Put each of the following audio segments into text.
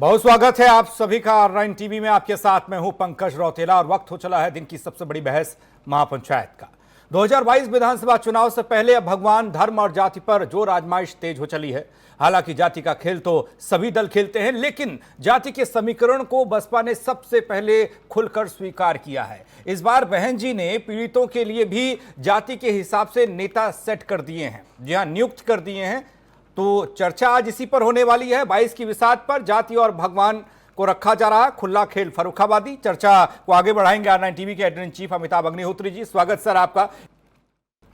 बहुत स्वागत है आप सभी का ऑनलाइन टीवी में। आपके साथ मैं हूं पंकज रौतेला और वक्त हो चला है दिन की सबसे बड़ी बहस महापंचायत का। 2022 विधानसभा चुनाव से पहले अब भगवान, धर्म और जाति पर जो आजमाइश तेज हो चली है। हालांकि जाति का खेल तो सभी दल खेलते हैं, लेकिन जाति के समीकरण को बसपा ने सबसे पहले खुलकर स्वीकार किया है। इस बार बहन जी ने पीड़ितों के लिए भी जाति के हिसाब से नेता सेट कर दिए हैं, जी हां, नियुक्त कर दिए हैं। तो चर्चा आज इसी पर होने वाली है। 22 की विसात पर जाति और भगवान को रखा जा रहा खुला खेल फर्रुखाबादी। चर्चा को आगे बढ़ाएंगे ऑनलाइन टीवी के editor in chief Amitabh Agnihotri ji. स्वागत सर आपका।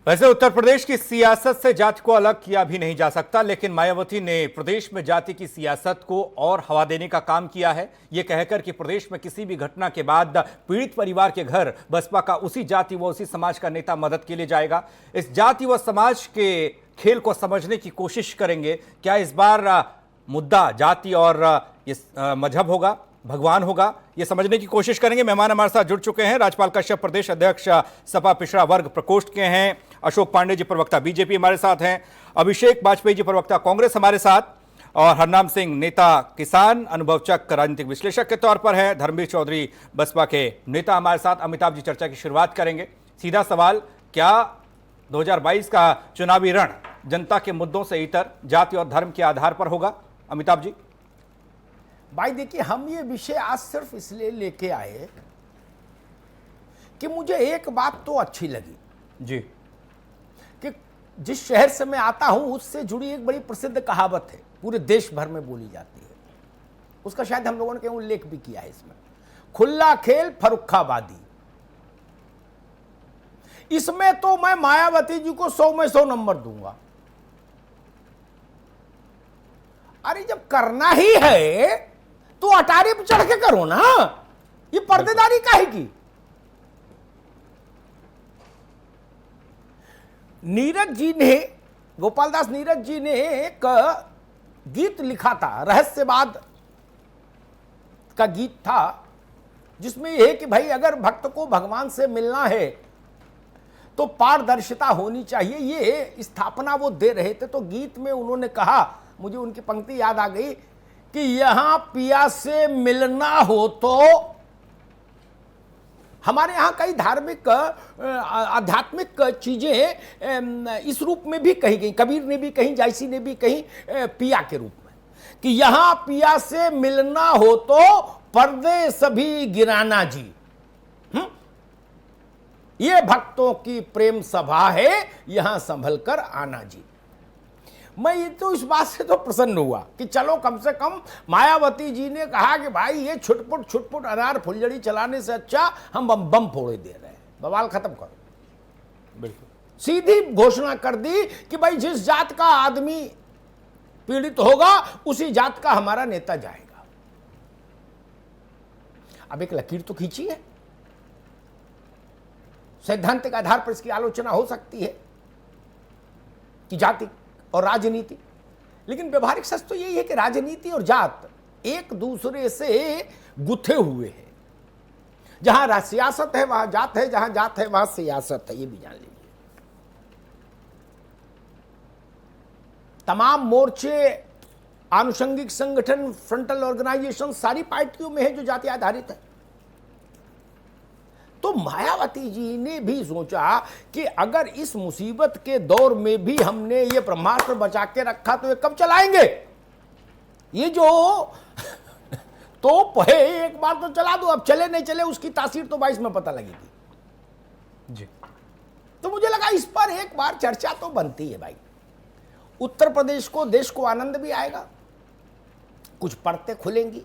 वैसे उत्तर प्रदेश की सियासत से जाति को अलग किया भी नहीं जा सकता, लेकिन मायावती ने प्रदेश में जाति की सियासत को और हवा देने का काम किया है, ये कहकर कि प्रदेश में किसी भी घटना के बाद पीड़ित परिवार के घर बसपा का उसी जाति व उसी समाज का नेता मदद के लिए जाएगा। इस जाति व समाज के खेल को समझने की कोशिश करेंगे। क्या इस बार मुद्दा जाति और मजहब होगा, भगवान होगा, ये समझने की कोशिश करेंगे। मेहमान हमारे साथ जुड़ चुके हैं। राजपाल कश्यप प्रदेश अध्यक्ष सपा पिछड़ा वर्ग प्रकोष्ठ के हैं, अशोक पांडे जी प्रवक्ता बीजेपी हमारे साथ हैं, अभिषेक वाजपेयी जी प्रवक्ता कांग्रेस हमारे साथ, और हरनाम सिंह नेता किसान, अनुभवचक राजनीतिक विश्लेषक के तौर पर है, धर्मवीर चौधरी बसपा के नेता हमारे साथ। अमिताभ जी चर्चा की शुरुआत करेंगे। सीधा सवाल, क्या 2022 का चुनावी रण जनता के मुद्दों से इतर जाति और धर्म के आधार पर होगा? अमिताभ जी। भाई देखिए, हम ये विषय आज सिर्फ इसलिए लेके आए कि मुझे एक बात तो अच्छी लगी जी, कि जिस शहर से मैं आता हूं उससे जुड़ी एक बड़ी प्रसिद्ध कहावत है, पूरे देश भर में बोली जाती है। उसका शायद हम लोगों ने कहीं उल्लेख भी किया है इसमें, खुला खेल फर्रुखाबादी। इसमें तो मैं मायावती जी को 100 में 100 नंबर दूंगा। अरे जब करना ही है तो अटारी पर चढ़ के करो ना, ये पर्देदारी काहे की? नीरज जी ने, गोपाल दास नीरज जी ने एक गीत लिखा था, रहस्यवाद का गीत था, जिसमें यह है कि भाई अगर भक्त को भगवान से मिलना है तो पारदर्शिता होनी चाहिए, ये स्थापना वो दे रहे थे। तो गीत में उन्होंने कहा, मुझे उनकी पंक्ति याद आ गई, कि यहां पिया से मिलना हो तो, हमारे यहां कई धार्मिक आध्यात्मिक चीजें इस रूप में भी कही गई, कबीर ने भी कही, जायसी ने भी कही पिया के रूप में, कि यहां पिया से मिलना हो तो पर्दे सभी गिराना जी। ये भक्तों की प्रेम सभा है, यहां संभल कर आना जी। मैं ये तो इस बात से तो प्रसन्न हुआ कि चलो कम से कम मायावती जी ने कहा कि भाई ये छुटपुट अनार फुलझड़ी चलाने से अच्छा हम बम फोड़े दे रहे हैं, बवाल खत्म करो। बिल्कुल सीधी घोषणा कर दी कि भाई जिस जात का आदमी पीड़ित होगा उसी जात का हमारा नेता जाएगा। अब एक लकीर तो खींची है, सैद्धांतिक आधार पर इसकी आलोचना हो सकती है कि जाति और राजनीति, लेकिन व्यवहारिक सच तो यही है कि राजनीति और जात एक दूसरे से गुथे हुए हैं। जहां सियासत है वहां जात है, जहां जात है वहां सियासत है, ये भी जान लीजिए। तमाम मोर्चे, आनुषंगिक संगठन, फ्रंटल ऑर्गेनाइजेशन सारी पार्टियों में है जो जाति आधारित है। तो मायावती जी ने भी सोचा कि अगर इस मुसीबत के दौर में भी हमने ये ब्रह्मास्त्र बचा के रखा तो ये कब चलाएंगे? ये जो तोप है एक बार तो चला दो, अब चले नहीं चले उसकी तासीर तो 22 में पता लगेगी जी। तो मुझे लगा इस पर एक बार चर्चा तो बनती है भाई। उत्तर प्रदेश को, देश को आनंद भी आएगा, कुछ परतें खुलेंगी,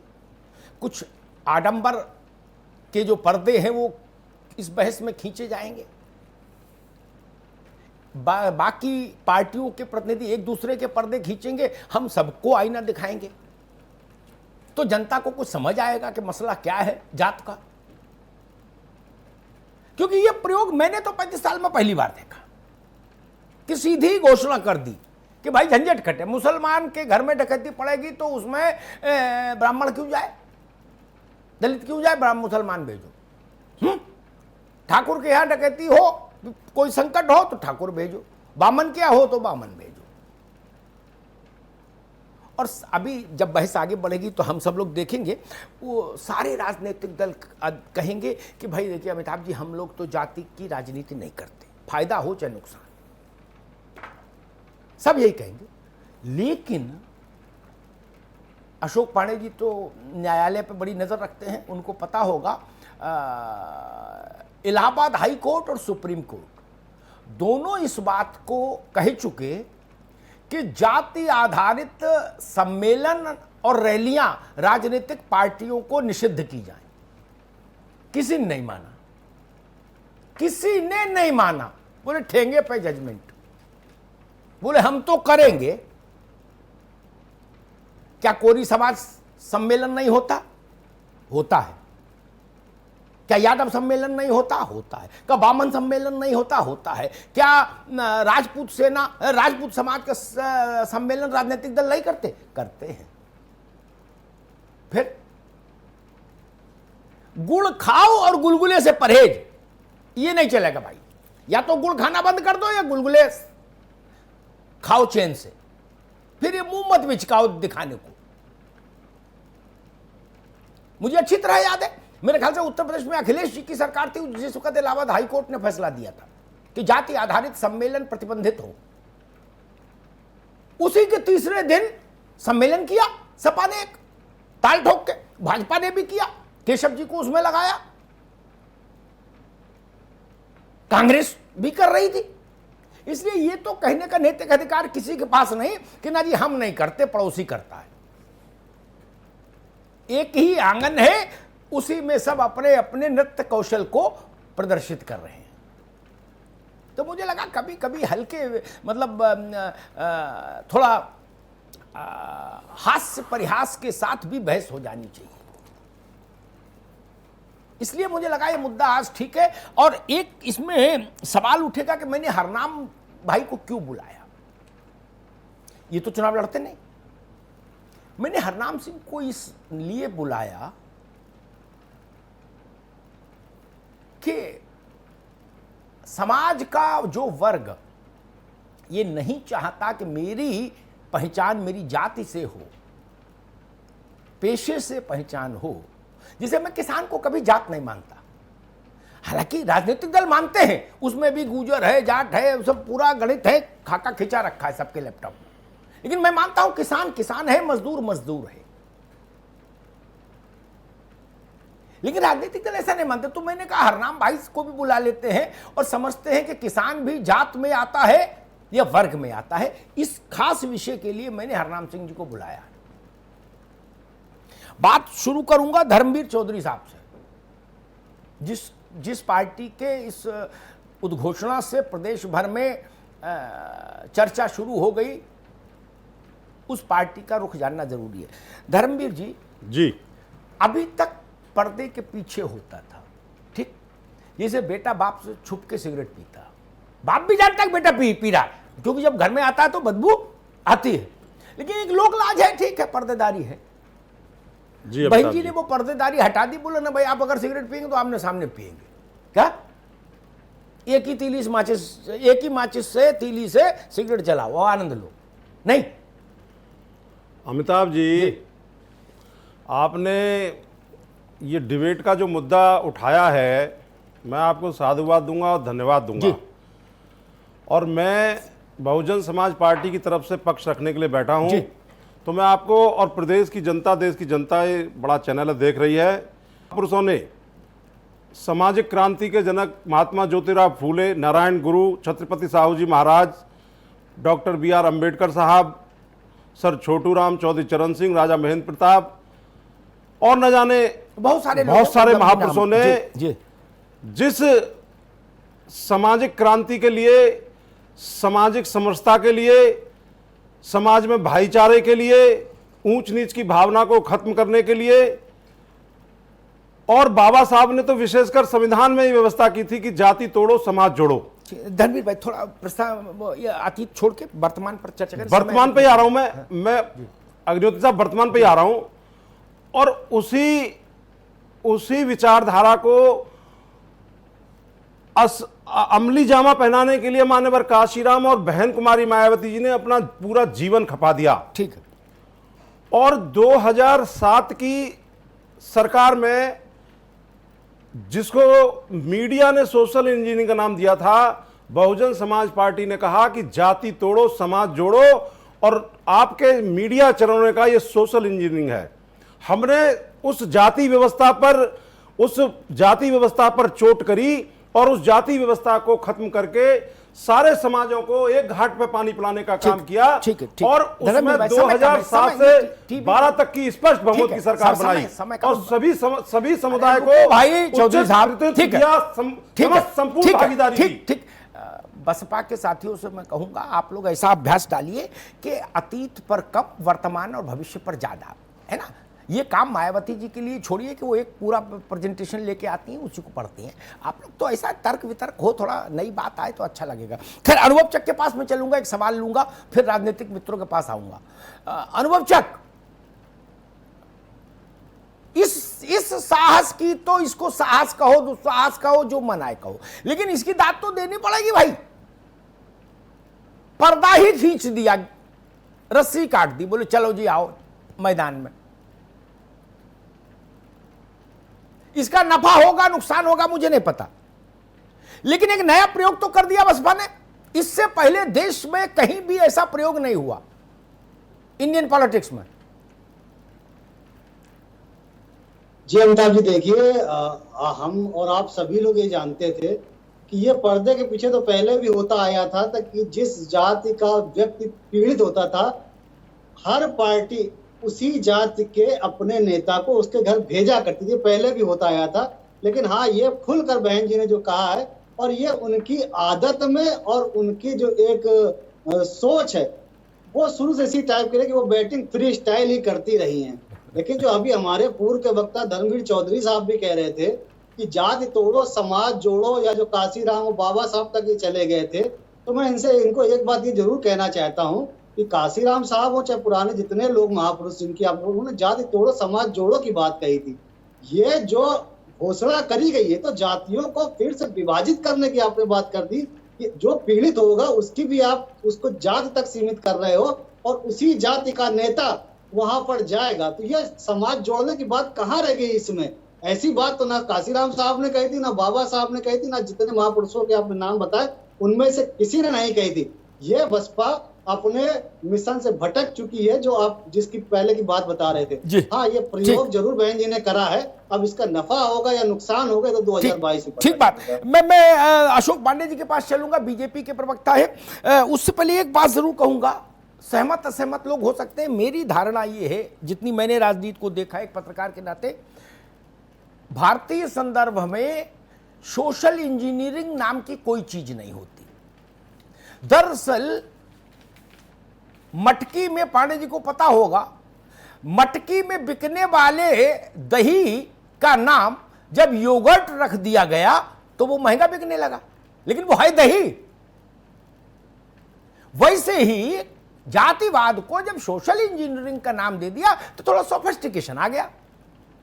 कुछ आडंबर के जो पर्दे हैं वो इस बहस में खींचे जाएंगे। बाकी पार्टियों के प्रतिनिधि एक दूसरे के पर्दे खींचेंगे, हम सबको आईना दिखाएंगे, तो जनता को कुछ समझ आएगा कि मसला क्या है जात का। क्योंकि यह प्रयोग मैंने तो 35 साल में पहली बार देखा कि सीधी घोषणा कर दी कि भाई झंझट खटे, मुसलमान के घर में डकैती पड़ेगी तो उसमें ब्राह्मण क्यों जाए, दलित क्यों जाए, ब्राह्मण मुसलमान भेजो। ठाकुर के यहां डकैती हो, कोई संकट हो तो ठाकुर भेजो, बामन क्या हो तो बामन भेजो। और अभी जब बहस आगे बढ़ेगी तो हम सब लोग देखेंगे, वो सारे राजनीतिक दल कहेंगे कि भाई देखिए अमिताभ जी, हम लोग तो जाति की राजनीति नहीं करते, फायदा हो चाहे नुकसान, सब यही कहेंगे। लेकिन अशोक पांडे जी तो न्यायालय पर बड़ी नजर रखते हैं, उनको पता होगा इलाहाबाद हाई कोर्ट और सुप्रीम कोर्ट दोनों इस बात को कह चुके कि जाति आधारित सम्मेलन और रैलियां राजनीतिक पार्टियों को निषिद्ध की जाए। किसी ने नहीं माना, किसी ने नहीं माना, बोले ठेंगे पे जजमेंट, बोले हम तो करेंगे। क्या कोरी समाज सम्मेलन नहीं होता? होता है। क्या यादव सम्मेलन नहीं होता? होता है। क्या बामन सम्मेलन नहीं होता? होता है। क्या राजपूत सेना, राजपूत समाज का सम्मेलन राजनीतिक दल नहीं करते? करते हैं। फिर गुड़ खाओ और गुलगुले से परहेज, ये नहीं चलेगा भाई। या तो गुड़ खाना बंद कर दो या गुलगुले खाओ चैन से। फिर ये मुंह मत बिचकाओ दिखाने को। मुझे अच्छी तरह याद है, मेरे ख्याल से उत्तर प्रदेश में अखिलेश जी की सरकार थी, जिस वक्त इलाहाबाद हाई कोर्ट ने फैसला दिया था कि जाति आधारित सम्मेलन प्रतिबंधित हो। उसी के तीसरे दिन सम्मेलन किया सपा ने, एक ताल ठोक के। भाजपा ने भी किया, केशव जी को उसमें लगाया, कांग्रेस भी कर रही थी। इसलिए ये तो कहने का नैतिक अधिकार किसी के पास नहीं कि ना जी हम नहीं करते, पड़ोसी करता है। एक ही आंगन है, उसी में सब अपने अपने नृत्य कौशल को प्रदर्शित कर रहे हैं। तो मुझे लगा कभी कभी हल्के मतलब थोड़ा हास्य परिहास के साथ भी बहस हो जानी चाहिए। इसलिए मुझे लगा ये मुद्दा आज ठीक है। और एक इसमें सवाल उठेगा कि मैंने हरनाम भाई को क्यों बुलाया। ये तो चुनाव लड़ते नहीं। मैंने हरनाम सिंह को इसलिए बुलाया कि समाज का जो वर्ग ये नहीं चाहता कि मेरी पहचान मेरी जाति से हो, पेशे से पहचान हो। जिसे मैं किसान को कभी जात नहीं मानता, हालांकि राजनीतिक दल मानते हैं, उसमें भी गुजर है, जाट है, सब पूरा गणित है, खाका खिंचा रखा है सबके लैपटॉप में। लेकिन मैं मानता हूं किसान किसान है, मजदूर मजदूर है। लेकिन राजनीतिक दल ऐसा नहीं मानते। तो मैंने कहा हरनाम भाई को भी बुला लेते हैं और समझते हैं कि किसान भी जात में आता है या वर्ग में आता है। इस खास विषय के लिए मैंने हरनाम सिंह जी को बुलाया। बात शुरू करूंगा धर्मवीर चौधरी साहब से, जिस पार्टी के इस उद्घोषणा से प्रदेश भर में चर्चा शुरू हो गई, उस पार्टी का रुख जानना जरूरी है। धर्मवीर जी, अभी तक पर्दे के पीछे होता था, ठीक, जैसे बेटा बाप से छुप के सिगरेट पीता। बाप भी जानता है बेटा पी रहा, क्योंकि जब घर में आता है तो बदबू आती है। लेकिन एक लोक लाज है, ठीक है, पर्देदारी है। बहन जी ने वो पर्देदारी हटा दी, बोला ना भाई आप अगर सिगरेट पिएंगे तो आमने सामने पिएंगे। क्या एक ही माचिस से तीली से सिगरेट चलाओ, आनंद लो। नहीं अमिताभ जी, आपने ये डिबेट का जो मुद्दा उठाया है, मैं आपको साधुवाद दूंगा और धन्यवाद दूंगा। और मैं बहुजन समाज पार्टी की तरफ से पक्ष रखने के लिए बैठा हूं। तो मैं आपको और प्रदेश की जनता, देश की जनता, ये बड़ा चैनल देख रही है, पुरुषों ने सामाजिक क्रांति के जनक महात्मा ज्योतिराव फूले, नारायण गुरु, छत्रपति साहू जी महाराज, डॉक्टर BR अम्बेडकर साहब, सर छोटू राम, चौधरी चरण सिंह, राजा महेंद्र प्रताप और न जाने बहुत सारे महापुरुषों ने जिस सामाजिक क्रांति के लिए, सामाजिक समरसता के लिए, समाज में भाईचारे के लिए, ऊंच नीच की भावना को खत्म करने के लिए, और बाबा साहब ने तो विशेषकर संविधान में ये व्यवस्था की थी कि जाति तोड़ो समाज जोड़ो। धनवीर भाई थोड़ा प्रस्ताव अतीत छोड़ के वर्तमान पर चर्चा करें। वर्तमान पे ही आ रहा हूं मैं अग्निहोत्री साहब, वर्तमान पे ही आ रहा हूं। और उसी विचारधारा को अमली जामा पहनाने के लिए मान्यवर काशीराम और बहन कुमारी मायावती जी ने अपना पूरा जीवन खपा दिया। ठीक है। और 2007 की सरकार में जिसको मीडिया ने सोशल इंजीनियरिंग का नाम दिया था, बहुजन समाज पार्टी ने कहा कि जाति तोड़ो समाज जोड़ो, और आपके मीडिया चैनलों ने कहा यह सोशल इंजीनियरिंग है। हमने उस जाति व्यवस्था पर चोट करी और उस जाति व्यवस्था को खत्म करके सारे समाजों को एक घाट पे पानी पिलाने का काम किया। और उसमें 2007 से 12 तक की स्पष्ट बहुमत की सरकार बनाई और सभी समुदाय को भाई चौधरी साहब संपूर्ण भागीदारी दी। ठीक। बसपा के साथियों से मैं कहूंगा, आप लोग ऐसा अभ्यास डालिए कि अतीत पर कम, वर्तमान और भविष्य पर ज्यादा, है ना। ये काम मायावती जी के लिए छोड़िए कि वो एक पूरा प्रेजेंटेशन लेके आती हैं, उसी को पढ़ती हैं। आप लोग तो ऐसा तर्क वितर्क हो, थोड़ा नई बात आए तो अच्छा लगेगा। खैर, अनुभव चक के पास मैं चलूंगा, एक सवाल लूंगा, फिर राजनीतिक मित्रों के पास आऊंगा। अनुभव चक, इस साहस की तो, इसको साहस कहो, दुस्साहस कहो, जो मन आए कहो, लेकिन इसकी दाद तो देनी पड़ेगी भाई। पर्दा ही खींच दिया, रस्सी काट दी, बोले चलो जी आओ मैदान में। इसका नफा होगा नुकसान होगा मुझे नहीं पता, लेकिन एक नया प्रयोग तो कर दिया बसपा ने। इससे पहले देश में कहीं भी ऐसा प्रयोग नहीं हुआ इंडियन पॉलिटिक्स में। जी अमिताभ जी, देखिए हम और आप सभी लोग ये जानते थे कि ये पर्दे के पीछे तो पहले भी होता आया था, कि जिस जाति का व्यक्ति पीड़ित होता था, हर पार्टी उसी जाति के अपने नेता को उसके घर भेजा करती थी। पहले भी होता आया था, लेकिन हाँ, ये खुलकर बहन जी ने जो कहा है, और ये उनकी आदत में और उनकी जो एक सोच है, वो शुरू से इसी टाइप की है कि वो बैटिंग फ्री स्टाइल ही करती रही हैं। लेकिन जो अभी हमारे पूर्व के वक्ता धर्मवीर चौधरी साहब भी कह रहे थे कि जाति तोड़ो समाज जोड़ो, या जो काशीराम और बाबा साहब तक ही चले गए थे, तो मैं इनको एक बात ये जरूर कहना चाहता हूँ कि काशीराम साहब हो चाहे पुराने जितने लोग महापुरुष जिनकी आप लोगों ने जाति तोड़ो समाज जोड़ो की बात कही थी, ये जो घोषणा करी गई है तो जातियों को फिर से विभाजित करने की आपने बात कर दी कि जो पीड़ित होगा उसकी भी आप उसको जाति तक सीमित कर रहे हो, और उसी जाति का नेता वहां पर जाएगा। तो यह समाज जोड़ने की बात कहाँ रह गई इसमें? ऐसी बात तो ना काशीराम साहब ने कही थी, ना बाबा साहब ने कही थी, ना जितने महापुरुषों के आपने नाम बताए उनमें से किसी ने नहीं कही थी। ये बसपा अपने मिशन से भटक चुकी है, जो आप जिसकी पहले की बात बता रहे थे। हाँ, ये प्रयोग जरूर बहन जी ने करा है, अब इसका नफा होगा या नुकसान होगा तो 2022 में। ठीक बात। मैं अशोक पांडे जी के पास चलूंगा, बीजेपी के प्रवक्ता है। उससे पहले एक बात जरूर कहूंगा, सहमत असहमत लोग हो सकते हैं, मेरी धारणा ये है, जितनी मैंने राजनीति को देखा एक पत्रकार के नाते, भारतीय संदर्भ में सोशल इंजीनियरिंग नाम की कोई चीज नहीं होती। दरअसल मटकी में, पांडे जी को पता होगा, मटकी में बिकने वाले दही का नाम जब योगर्ट रख दिया गया तो वो महंगा बिकने लगा, लेकिन वो है दही। वैसे ही जातिवाद को जब सोशल इंजीनियरिंग का नाम दे दिया तो थोड़ा सोफिस्टिकेशन आ गया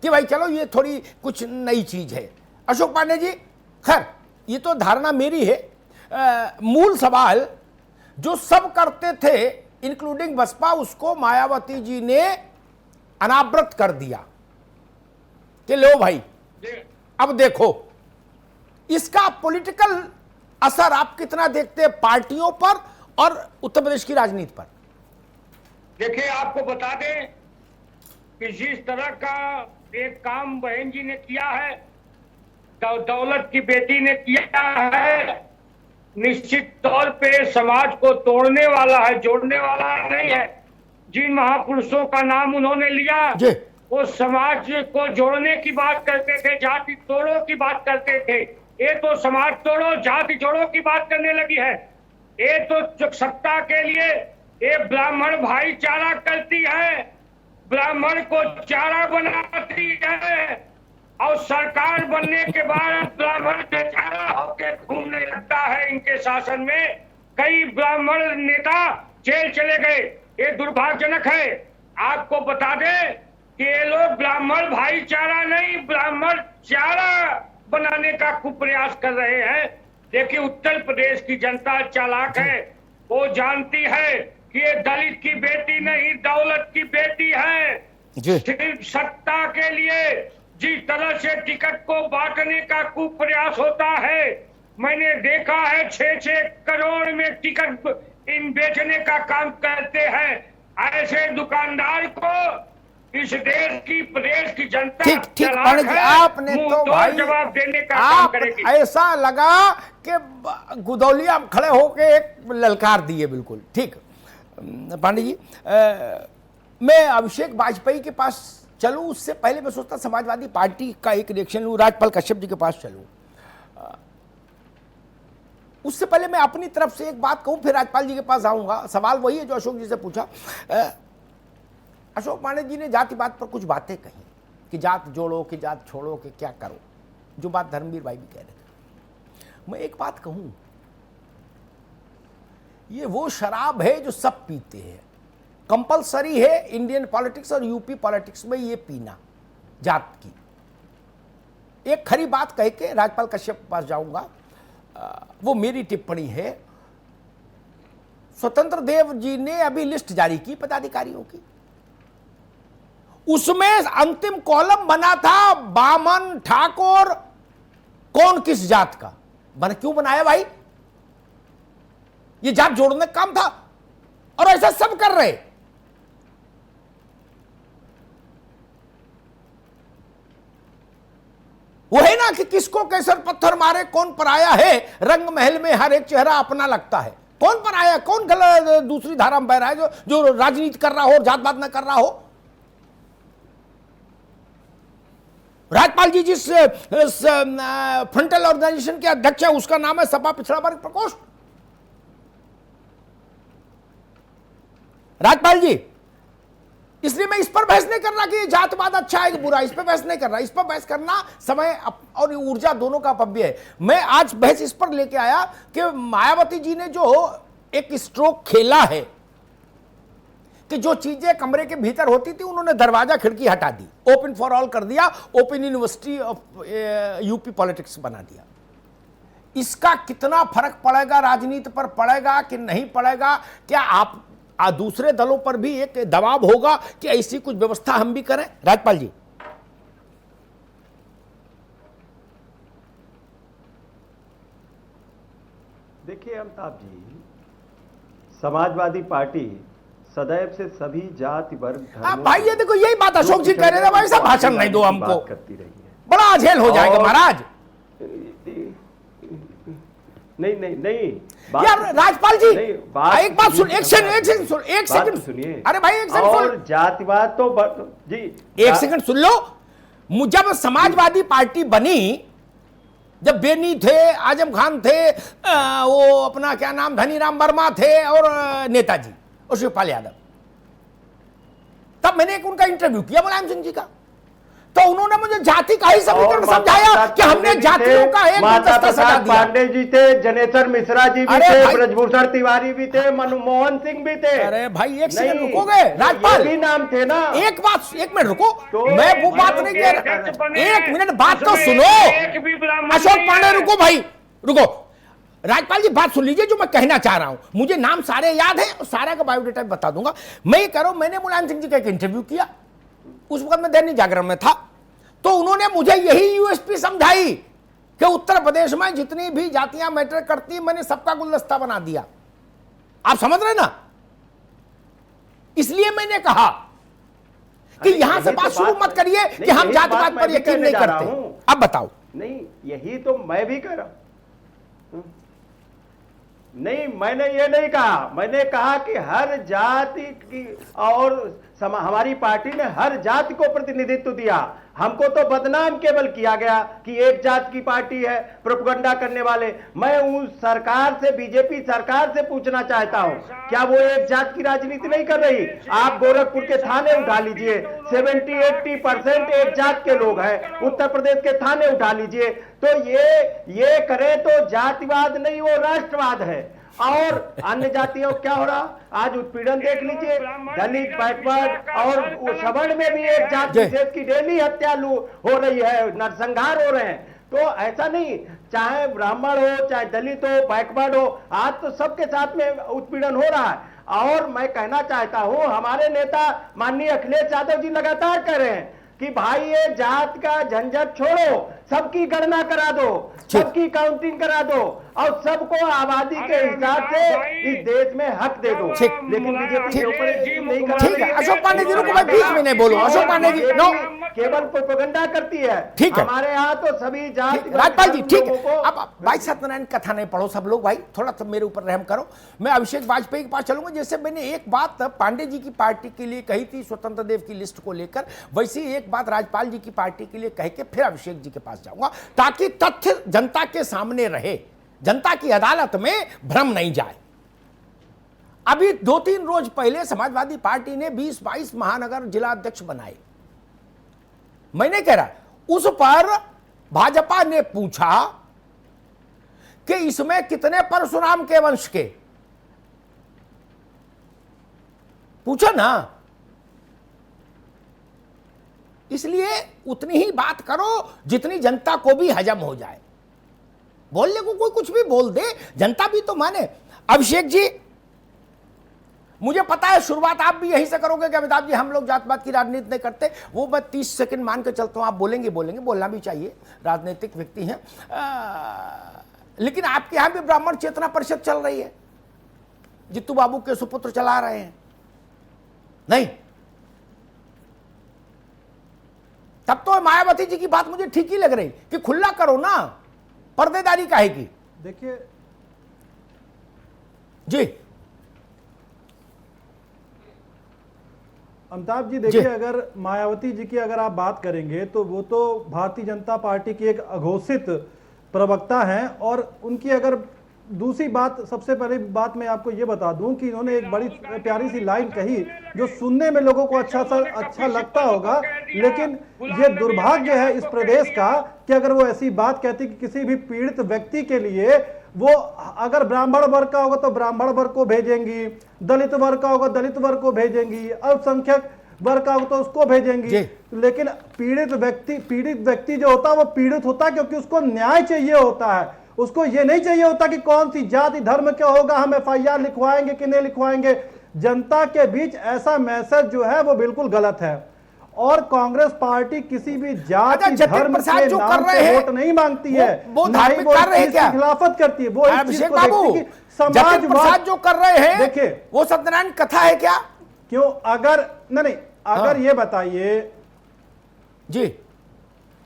कि भाई चलो ये थोड़ी कुछ नई चीज है। अशोक पांडे जी, खैर ये तो धारणा मेरी है। मूल सवाल जो सब करते थे इंक्लूडिंग बसपा, उसको मायावती जी ने अनावृत कर दिया कि लो भाई अब देखो। इसका पॉलिटिकल असर आप कितना देखते हैं पार्टियों पर और उत्तर प्रदेश की राजनीति पर? देखिए, आपको बता दें कि जिस तरह का एक काम बहन जी ने किया है, दौलत की बेटी ने किया है, निश्चित तौर पे समाज को तोड़ने वाला है, जोड़ने वाला नहीं है। जिन महापुरुषों का नाम उन्होंने लिया वो समाज को जोड़ने की बात करते थे, जाति तोड़ो की बात करते थे। ये तो समाज तोड़ो जाति जोड़ो की बात करने लगी है। ये तो सत्ता के लिए ये ब्राह्मण भाईचारा करती है, ब्राह्मण को चारा बनाती है, और सरकार बनने के बाद ब्राह्मण बेचारा होकर घूमने लगता है। इनके शासन में कई ब्राह्मण नेता जेल चले गए, ये दुर्भाग्यजनक है। आपको बता दें कि ये लोग ब्राह्मण भाईचारा नहीं, ब्राह्मण चारा बनाने का खूब प्रयास कर रहे हैं। देखिए, उत्तर प्रदेश की जनता चालाक है, वो जानती है कि ये दलित की बेटी नहीं, दौलत की बेटी है। जी। सिर्फ सत्ता के लिए जिस तरह से टिकट को बांटने का कुप्रयास होता है, मैंने देखा है 6-6 करोड़ में टिकट इन बेचने का काम करते हैं। ऐसे दुकानदार को इस देश की, प्रदेश की जनता ठीक ठीक चालाक पंडित जी, है, आपने मुंह तो तोड़ भाई जवाब देने का काम आप करेगी। ऐसा लगा कि गुदौलिया खड़े होके एक ललकार दिए, बिल्कुल ठीक। पांडे जी, मैं अभिषेक वाजपेयी के पास चलूं उससे पहले मैं सोचता समाजवादी पार्टी का एक रिएक्शन लूं, राजपाल कश्यप जी के पास चलूं। उससे पहले मैं अपनी तरफ से एक बात कहूं, फिर राजपाल जी के पास आऊंगा। सवाल वही है जो अशोक जी से पूछा। अशोक पांडे जी ने जातिवाद पर कुछ बातें कही कि जात जोड़ो कि जात छोड़ो कि क्या करो, जो बात धर्मवीर भाई भी कह रहे थे। मैं एक बात कहूं, ये वो शराब है जो सब पीते हैं, कंपलसरी है इंडियन पॉलिटिक्स और यूपी पॉलिटिक्स में ये पीना जात की। एक खरी बात कह के राजपाल कश्यप के पास जाऊंगा, वो मेरी टिप्पणी है। स्वतंत्र देव जी ने अभी लिस्ट जारी की पदाधिकारियों की, उसमें अंतिम कॉलम बना था बामन ठाकुर कौन किस जात का बना। क्यों बनाया भाई? ये जात जोड़ने का काम था और ऐसा सब कर रहे। वो है ना कि किसको कैसर पत्थर मारे कौन पराया है, रंग महल में हर एक चेहरा अपना लगता है। कौन पराया, कौन गलत दूसरी धारा में बह रहा है, जो राजनीति कर रहा हो, जातवाद न कर रहा हो। राज्यपाल जी जिस फ्रंटल ऑर्गेनाइजेशन के अध्यक्ष है उसका नाम है सपा पिछड़ा वर्ग प्रकोष्ठ। राज्यपाल जी, इसलिए मैं इस पर बहस नहीं कर रहा कि ये जातवाद अच्छा है कि बुरा, इस पर बहस नहीं कर रहा। इस पर बहस करना समय और ऊर्जा दोनों का अपव्यय है। मैं आज बहस इस पर लेके आया कि मायावती जी ने जो एक स्ट्रोक खेला है कि जो चीजें कमरे के भीतर होती थी उन्होंने दरवाजा खिड़की हटा दी, ओपन फॉर ऑल कर दिया, open university of UP politics बना दिया। इसका कितना फर्क पड़ेगा राजनीति पर, पड़ेगा कि नहीं पड़ेगा? क्या आप दूसरे दलों पर भी एक दबाव होगा कि ऐसी कुछ व्यवस्था हम भी करें? राज्यपाल जी। देखिए अमिताभ जी, समाजवादी पार्टी सदैव से सभी जाति वर्ग धर्मों भाई ये देखो, यही बात अशोक जी कह रहे थे, भाई साहब भाषण नहीं दो हमको, करती रही है। बड़ा अझेल हो जाएगा महाराज। नहीं यार राजपाल जी, एक बात सुन, एक सेकंड सुनिए। अरे भाई एक सेकंड और जातिवाद तो जी एक सेकंड सुन लो। जब समाजवादी पार्टी बनी, जब बेनी थे, आजम खान थे, वो अपना क्या नाम धनीराम वर्मा थे और नेताजी और शिवपाल यादव, तब मैंने एक उनका इंटरव्यू किया मुलायम सिंह जी का, तो उन्होंने मुझे जाति का ही समीकरण समझाया कि हमने जातियों का एक गुलदस्ता सजा दिया। पांडे जी थे, जनेश्वर मिश्रा जी भी थे, ब्रजभूषण तिवारी भी थे, मनमोहन सिंह भी थे। अरे भाई एक सेकंड रुकोगे राजपाल? भी नाम थे ना। एक मिनट रुको, मैं वो बात नहीं कह रहा, एक मिनट बात तो सुनो। अशोक पांडे रुको भाई, रुको। राज्यपाल जी बात सुन लीजिए जो मैं कहना चाह रहा हूं। मुझे नाम सारे याद है और सारा का बायोडेटा बता दूंगा। मैं ये कह रहा हूं, मैंने मुलायम सिंह जी का एक इंटरव्यू किया, उस वक्त मैं दैनिक जागरण में था, तो उन्होंने मुझे यही यूएसपी समझाई कि उत्तर प्रदेश में जितनी भी जातियां मैटर करती, मैंने सबका गुलदस्ता बना दिया। आप समझ रहे ना? इसलिए मैंने कहा कि यहां से बात शुरू मत करिए कि हम जातिवाद पर यकीन नहीं करते। अब बताओ। नहीं, यही तो मैं भी कह रहा हूं। नहीं, मैंने ये नहीं कहा। मैंने कहा कि हर जाति की और हमारी पार्टी ने हर जाति को प्रतिनिधित्व दिया। हमको तो बदनाम केवल किया गया कि एक जात की पार्टी है, प्रोपगंडा करने वाले। मैं उस सरकार से, बीजेपी सरकार से पूछना चाहता हूं, क्या वो एक जात की राजनीति नहीं कर रही? आप गोरखपुर के थाने उठा लीजिए, 70-80% एक जात के लोग हैं। उत्तर प्रदेश के थाने उठा लीजिए, तो ये करे तो जातिवाद नहीं, वो राष्ट्रवाद है। और अन्य जातियों क्या हो रहा? आज उत्पीड़न देख लीजिए, दलित, बैकवर्ड और सवर्ण में भी एक जाति विशेष की डेली हत्या हो रही है, नरसंहार हो रहे हैं। तो ऐसा नहीं, चाहे ब्राह्मण हो, चाहे दलित हो, बैकवर्ड हो, आज तो सबके साथ में उत्पीड़न हो रहा है। और मैं कहना चाहता हूं, हमारे नेता माननीय अखिलेश यादव जी लगातार कह रहे हैं कि भाई ये जात का झंझट छोड़ो, सबकी गणना करा दो, सबकी काउंटिंग करा दो और सबको आबादी के हिसाब से इस देश में हक दे दो। लेकिन बीजेपी के ऊपर नहीं करा ठीक है, अशोक पांडे जी रुको, मैं बीच में नहीं बोलूं। अशोक पांडे जी नो, केवल प्रोपेगेंडा करती है। ठीक है, हमारे यहाँ तो सभी जात राजपाल जी ठीक है। अब भाई सत्यनारायण कथा नहीं पढ़ो सब लोग, भाई थोड़ा सा मेरे ऊपर रहम करो। मैं अभिषेक वाजपेयी के पास चलूंगा। जैसे मैंने एक बात पांडे जी की पार्टी के लिए कही थी स्वतंत्र देव की लिस्ट को लेकर, वैसे ही एक बात राजपाल जी की पार्टी के लिए कह के फिर अभिषेक जी के पास जाऊंगा, ताकि तथ्य जनता के सामने रहे, जनता की अदालत में भ्रम नहीं जाए। अभी 2-3 रोज पहले समाजवादी पार्टी ने 20-22 महानगर जिला अध्यक्ष बनाए। मैं नहीं कह रहा, उस पर भाजपा ने पूछा कि इसमें कितने परशुराम के वंश के, पूछा ना। इसलिए उतनी ही बात करो जितनी जनता को भी हजम हो जाए। बोलने को कोई कुछ भी बोल दे, जनता भी तो माने। अभिषेक जी मुझे पता है शुरुआत आप भी यहीं से करोगे कि अमिताभ जी हम लोग जात पात की राजनीति नहीं करते, वो मैं 30 सेकंड मान के चलता हूं, आप बोलेंगे, बोलना भी चाहिए, राजनीतिक व्यक्ति हैं। लेकिन आपके यहां भी ब्राह्मण चेतना परिषद चल रही है, जित्तू बाबू के सुपुत्र चला रहे हैं, नहीं? तब तो मायावती जी की बात मुझे ठीक ही लग रही कि खुला करो ना, पर्देदारी काहे की। देखिए जी अमिताभ जी, देखिए अगर मायावती जी की अगर आप बात करेंगे तो वो तो भारतीय जनता पार्टी की एक अघोषित प्रवक्ता हैं, और उनकी अगर दूसरी बात, सबसे पहले बात मैं आपको ये बता दूं कि इन्होंने एक बड़ी प्यारी सी लाइन कही जो सुनने में लोगों को अच्छा लगता होगा, लेकिन ये दुर्भाग्य है इस प्रदेश का कि अगर वो ऐसी बात कहती कि किसी भी पीड़ित व्यक्ति के लिए वो अगर ब्राह्मण वर्ग का होगा तो ब्राह्मण वर्ग को भेजेंगी, दलित वर्ग का होगा दलित वर्ग को भेजेंगी, अल्पसंख्यक वर्ग का होगा तो उसको भेजेंगी। लेकिन पीड़ित व्यक्ति जो होता है वो पीड़ित होता है क्योंकि उसको न्याय चाहिए होता है। उसको ये नहीं चाहिए होता कि कौन सी जाति धर्म क्या होगा, हम FIR लिखवाएंगे कि नहीं लिखवाएंगे। जनता के बीच ऐसा मैसेज जो है वो बिल्कुल गलत है, और कांग्रेस पार्टी किसी भी जाति धर्म के नाम पे वोट नहीं मांगती है, वो धार्मिक कर रहे हैं क्या, खिलाफत करती है। वो इस चीज को देखती है कि समाजवाद जो कर रहे हैं, देखिए वो सत्यनारायण कथा है क्या? क्यों? अगर नहीं अगर ये बताइए जी,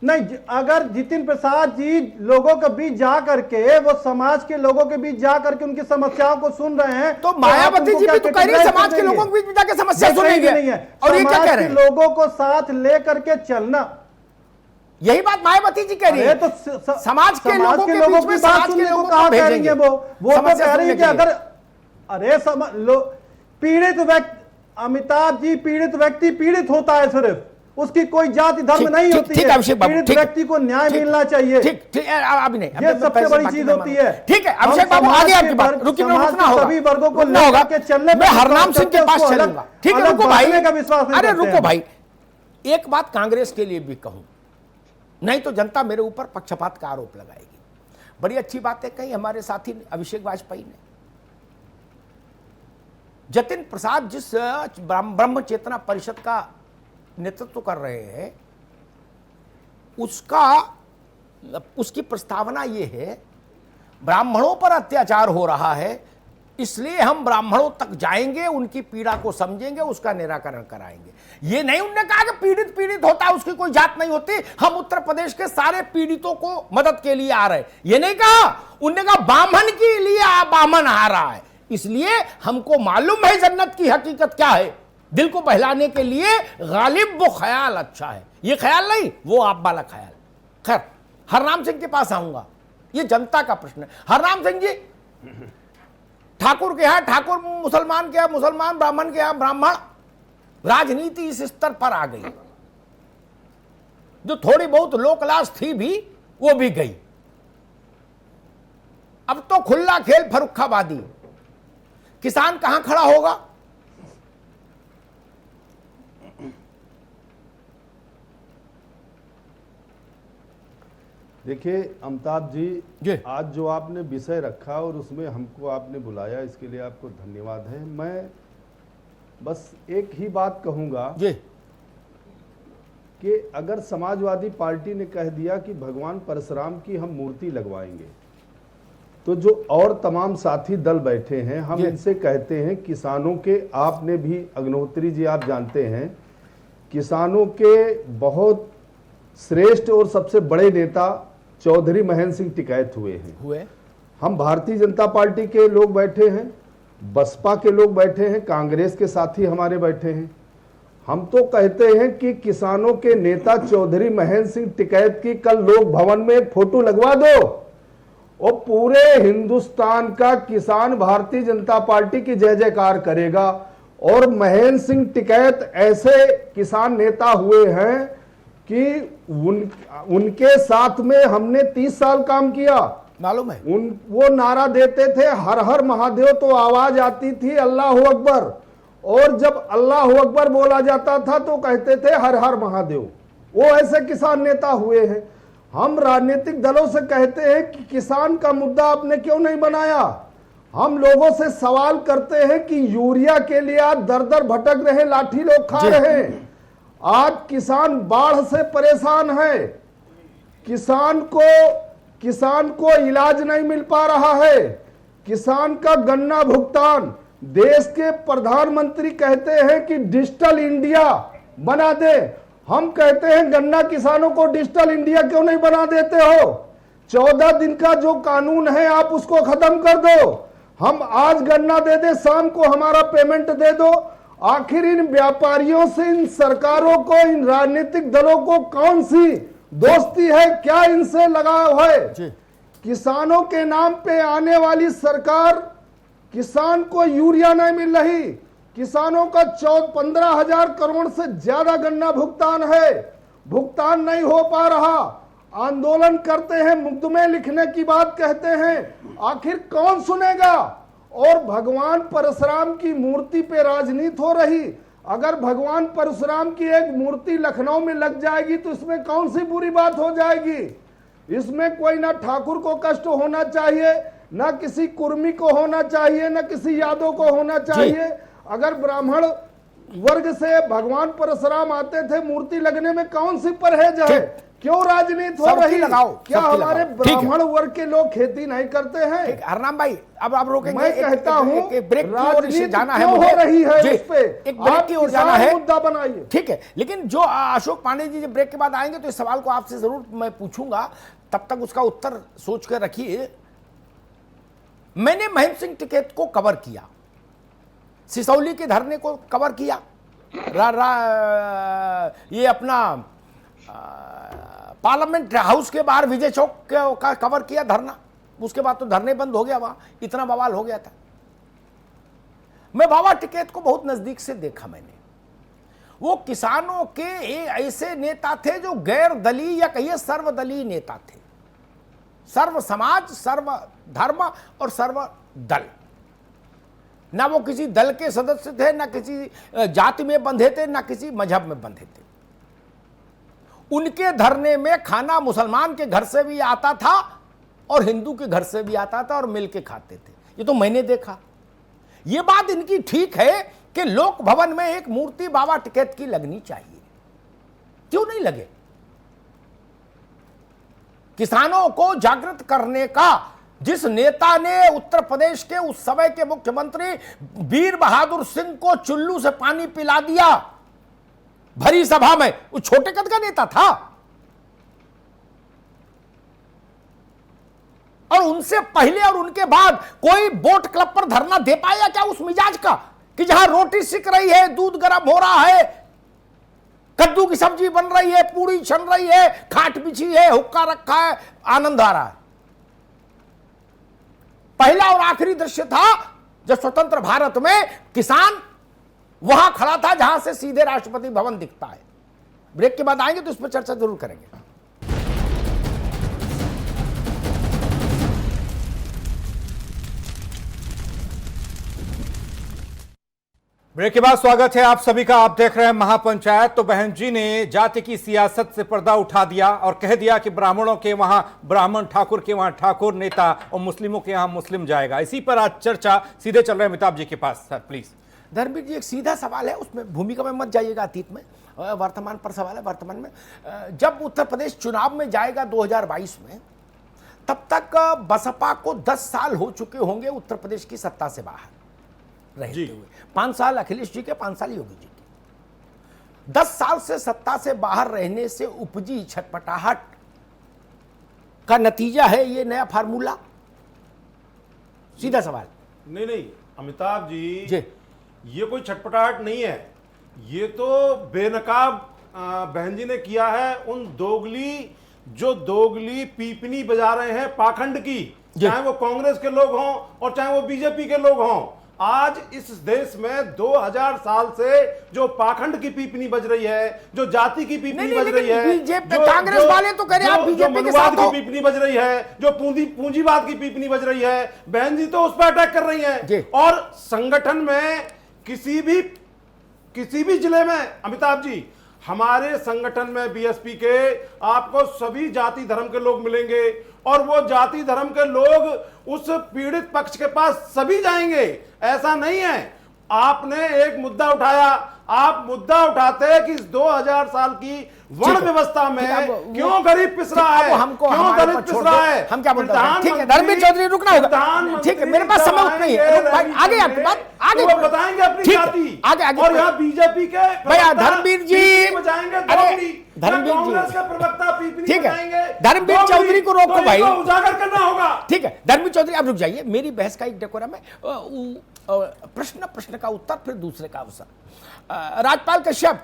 नहीं, अगर जितिन प्रसाद जी लोगों के बीच जा करके, वो समाज के लोगों के बीच जा करके उनकी समस्याओं को सुन रहे हैं, तो मायावती जी भी तो कह रही है समाज के लोगों के बीच जाके समस्या सुनेंगे, और ये क्या कह रहे हैं? लोगों को साथ ले करके चलना, यही बात मायावती जी कह रही है। तो समाज के लोगों के बीच में बात सुनने को कहा करेंगे वो तो कह रही है कि अगर पीड़ित व्यक्ति, अमिताभ जी, पीड़ित व्यक्ति पीड़ित होता है, सिर्फ उसकी कोई जाति धर्म नहीं होती है। पीड़ित व्यक्ति को न्याय मिलना चाहिए, ठीक, अभी नहीं, ये सबसे बड़ी चीज होती है। ठीक है अभिषेक बाबू, आगे आपकी बात, रुकिए, रुकना होगा, सभी वर्गों को होगा के चलने, मैं हरनाम सिंह के पास चलूंगा। ठीक है, रुको भाई, का विश्वास नहीं। अरे रुको भाई, एक बात कांग्रेस के लिए भी कहूं, नहीं तो जनता मेरे ऊपर पक्षपात का आरोप लगाएगी। बड़ी अच्छी बातें कही हमारे साथी अभिषेक वाजपेयी ने। जतिन प्रसाद जिस ब्रह्म चेतना परिषद का नेतृत्व कर रहे हैं, उसकी प्रस्तावना यह है, ब्राह्मणों पर अत्याचार हो रहा है, इसलिए हम ब्राह्मणों तक जाएंगे, उनकी पीड़ा को समझेंगे, उसका निराकरण कराएंगे। ये नहीं उन्होंने कहा कि पीड़ित होता है, उसकी कोई जात नहीं होती, हम उत्तर प्रदेश के सारे पीड़ितों को मदद के लिए आ रहे, ये नहीं कहा। उन्होंने कहा बामन के लिए बामन आ रहा है, इसलिए हमको मालूम है जन्नत की हकीकत क्या है। दिल को बहलाने के लिए गालिब वो ख्याल अच्छा है, ये ख्याल नहीं, वो आप वाला ख्याल। खैर, हरनाम सिंह के पास आऊंगा, ये जनता का प्रश्न है। हरनाम सिंह जी, ठाकुर के यहां ठाकुर, मुसलमान के यहां मुसलमान, ब्राह्मण के यहां ब्राह्मण, राजनीति इस स्तर पर आ गई, जो थोड़ी बहुत लो क्लास थी भी वो भी गई। अब तो खुला खेल फरुखाबादी, किसान कहां खड़ा होगा? देखिए अमिताभ जी। जी, आज जो आपने विषय रखा और उसमें हमको आपने बुलाया, इसके लिए आपको धन्यवाद है। मैं बस एक ही बात कहूंगा जी कि अगर समाजवादी पार्टी ने कह दिया कि भगवान परशुराम की हम मूर्ति लगवाएंगे, तो जो और तमाम साथी दल बैठे हैं, हम जी। इनसे कहते हैं, किसानों के, आपने भी अग्निहोत्री जी आप जानते हैं, किसानों के बहुत श्रेष्ठ और सबसे बड़े नेता चौधरी महेंद्र सिंह टिकैत हुए। हम भारतीय जनता पार्टी के लोग बैठे हैं, बसपा के लोग बैठे हैं, कांग्रेस के साथी हमारे बैठे हैं। हम तो कहते हैं कि किसानों के नेता चौधरी महेंद्र सिंह टिकैत की कल लोक भवन में एक फोटो लगवा दो और पूरे हिंदुस्तान का किसान भारतीय जनता पार्टी की जय जयकार करेगा। और महेंद्र सिंह टिकैत ऐसे किसान नेता हुए हैं कि उनके साथ में हमने 30 साल काम किया, मालूम है। वो नारा देते थे हर हर महादेव, तो आवाज आती थी अल्लाह अकबर, और जब अल्लाह अकबर बोला जाता था तो कहते थे हर हर महादेव। वो ऐसे किसान नेता हुए हैं। हम राजनीतिक दलों से कहते हैं कि किसान का मुद्दा आपने क्यों नहीं बनाया। हम लोगों से सवाल करते हैं कि यूरिया के लिए आज दर दर भटक रहे, लाठी लोग खा रहे हैं। आज किसान बाढ़ से परेशान है, किसान को इलाज नहीं मिल पा रहा है। किसान का गन्ना भुगतान, देश के प्रधानमंत्री कहते हैं कि डिजिटल इंडिया बना दे। हम कहते हैं गन्ना किसानों को डिजिटल इंडिया क्यों नहीं बना देते हो। 14 दिन का जो कानून है आप उसको खत्म कर दो। हम आज गन्ना दे दे, शाम को हमारा पेमेंट दे दो। आखिर इन व्यापारियों से, इन सरकारों को, इन राजनीतिक दलों को कौन सी दोस्ती है, क्या इनसे लगाव है। किसानों के नाम पे आने वाली सरकार, किसान को यूरिया नहीं मिल रही, किसानों का 15,000 करोड़ से ज्यादा गन्ना भुगतान है, भुगतान नहीं हो पा रहा। आंदोलन करते हैं, मुकदमे लिखने की बात कहते हैं, आखिर कौन सुनेगा। और भगवान परशुराम की मूर्ति पे राजनीति हो रही। अगर भगवान परशुराम की एक मूर्ति लखनऊ में लग जाएगी तो इसमें कौन सी बुरी बात हो जाएगी। इसमें कोई ना ठाकुर को कष्ट होना चाहिए, ना किसी कुर्मी को होना चाहिए, ना किसी यादव को होना चाहिए। अगर ब्राह्मण वर्ग से भगवान परशुराम आते थे, मूर्ति लगने में कौन सी परहेज है। क्यों राजनीति हो रही। क्या हमारे ब्राह्मण वर्ग के लोग खेती नहीं करते हैं। हरनाम भाई, अब आप रोकेंगे। मैं कहता हूं ब्रेक की ओर से जाना है, हो रही है उस पे एक ब्रेक की ओर जाना है, मुद्दा बनाइए। ठीक है। लेकिन जो अशोक पांडे जी जब ब्रेक के बाद आएंगे तो इस सवाल को आपसे जरूर मैं पूछूंगा, तब तक उसका उत्तर सोच कर रखिए। मैंने महेंद्र सिंह टिकैत को कवर किया, सिसौली के धरने को कवर किया, ये अपना पार्लियामेंट हाउस के बाहर विजय चौक का कवर किया धरना। उसके बाद तो धरने बंद हो गया, वहां इतना बवाल हो गया था। मैं बाबा टिकैत को बहुत नजदीक से देखा मैंने। वो किसानों के ऐसे नेता थे जो गैर दलीय या कहिए सर्वदलीय नेता थे। सर्व समाज, सर्व धर्म और सर्व दल। ना वो किसी दल के सदस्य थे, ना किसी जाति में बंधे थे, ना किसी मजहब में बंधे थे। उनके धरने में खाना मुसलमान के घर से भी आता था और हिंदू के घर से भी आता था और मिलके खाते थे। ये तो मैंने देखा। ये बात इनकी ठीक है कि लोक भवन में एक मूर्ति बाबा टिकैत की लगनी चाहिए, क्यों नहीं लगे। किसानों को जागृत करने का जिस नेता ने उत्तर प्रदेश के उस समय के मुख्यमंत्री वीर बहादुर सिंह को चुल्लू से पानी पिला दिया भरी सभा में, वो छोटे कद का नेता था। और उनसे पहले और उनके बाद कोई बोट क्लब पर धरना दे पाया क्या उस मिजाज का, कि जहां रोटी सिक रही है, दूध गर्म हो रहा है, कद्दू की सब्जी बन रही है, पूरी छन रही है, खाट बिछी है, हुक्का रखा है, आनंद आ रहा है। पहला और आखिरी दृश्य था जब स्वतंत्र भारत में किसान वहां खड़ा था जहां से सीधे राष्ट्रपति भवन दिखता है। ब्रेक के बाद आएंगे तो इस पर चर्चा जरूर करेंगे। ब्रेक के बाद स्वागत है आप सभी का। आप देख रहे हैं महापंचायत। तो बहन जी ने जाति की सियासत से पर्दा उठा दिया और कह दिया कि ब्राह्मणों के वहां ब्राह्मण, ठाकुर के वहां ठाकुर नेता और मुस्लिमों के यहां मुस्लिम जाएगा। इसी पर आज चर्चा। सीधे चल रहे हैं अमिताभ जी के पास। Sir please. धर्मवीर जी, एक सीधा सवाल है, उसमें भूमिका में मत जाइएगा, अतीत में, वर्तमान पर सवाल है। वर्तमान में जब उत्तर प्रदेश चुनाव में जाएगा 2022 में, तब तक बसपा को 10 साल हो चुके होंगे उत्तर प्रदेश की सत्ता से बाहर रहते हुए। 5 साल अखिलेश जी के, 5 साल योगी जी के। 10 साल से सत्ता से बाहर रहने से उपजी छटपटाहट का नतीजा है ये नया फार्मूला। सीधा सवाल। नहीं अमिताभ जी, जी, ये कोई छटपटाहट नहीं है। ये तो बेनकाब बहन जी ने किया है उन दोगली पीपनी बजा रहे हैं पाखंड की, चाहे वो कांग्रेस के लोग हों और चाहे वो बीजेपी के लोग हों। आज इस देश में 2000 साल से जो पाखंड की पीपनी बज रही है, जो जाति की पीपनी बज रही है, बीजेपी कांग्रेस वाले तो कह रहे हैं आप बीजेपी के साथ हो। की पीपनी बज रही है, जो पूंजीवाद की पीपनी बज रही है, बहन जी तो उस पर अटैक कर रही हैं। और संगठन में किसी भी जिले में अमिताभ जी, हमारे संगठन में बीएसपी के आपको सभी जाति धर्म के लोग मिलेंगे और वो जाति धर्म के लोग उस पीड़ित पक्ष के पास सभी जाएंगे। ऐसा नहीं है। आपने एक मुद्दा उठाया, आप मुद्दा उठाते कि इस 2000 साल की वर्ण व्यवस्था में क्यों गरीब पिस रहा है, क्यों दलित पिस रहा है। हम क्या बोलते हैं? ठीक है धर्मवीर चौधरी, रुकना होगा। ठीक है, मेरे पास समय उतना ही है। आगे आपकी बात आगे वो बताएंगे अपनी जाति। आगे और यहाँ बीजेपी के भैया धर्मवीर जी, बजाएंगे, धर्मवीर कांग्रेस का प्रवक्ता पीपनी ठीक है, बजाएंगे। धर्मवीर चौधरी को रोको भाई, उजागर करना होगा। ठीक है धर्मवीर चौधरी, आप रुक जाइए। मेरी बहस का एक डेकोरम है। प्रश्न का उत्तर, फिर दूसरे का अवसर। राजपाल कश्यप,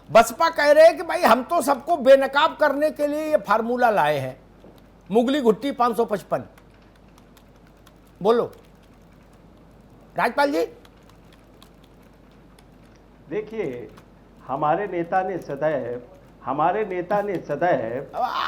बसपा कह रहे हैं कि भाई हम तो सबको बेनकाब करने के लिए ये फार्मूला लाए हैं, मुगली घुट्टी 555। बोलो राजपाल जी। देखिए, हमारे नेता ने सदैव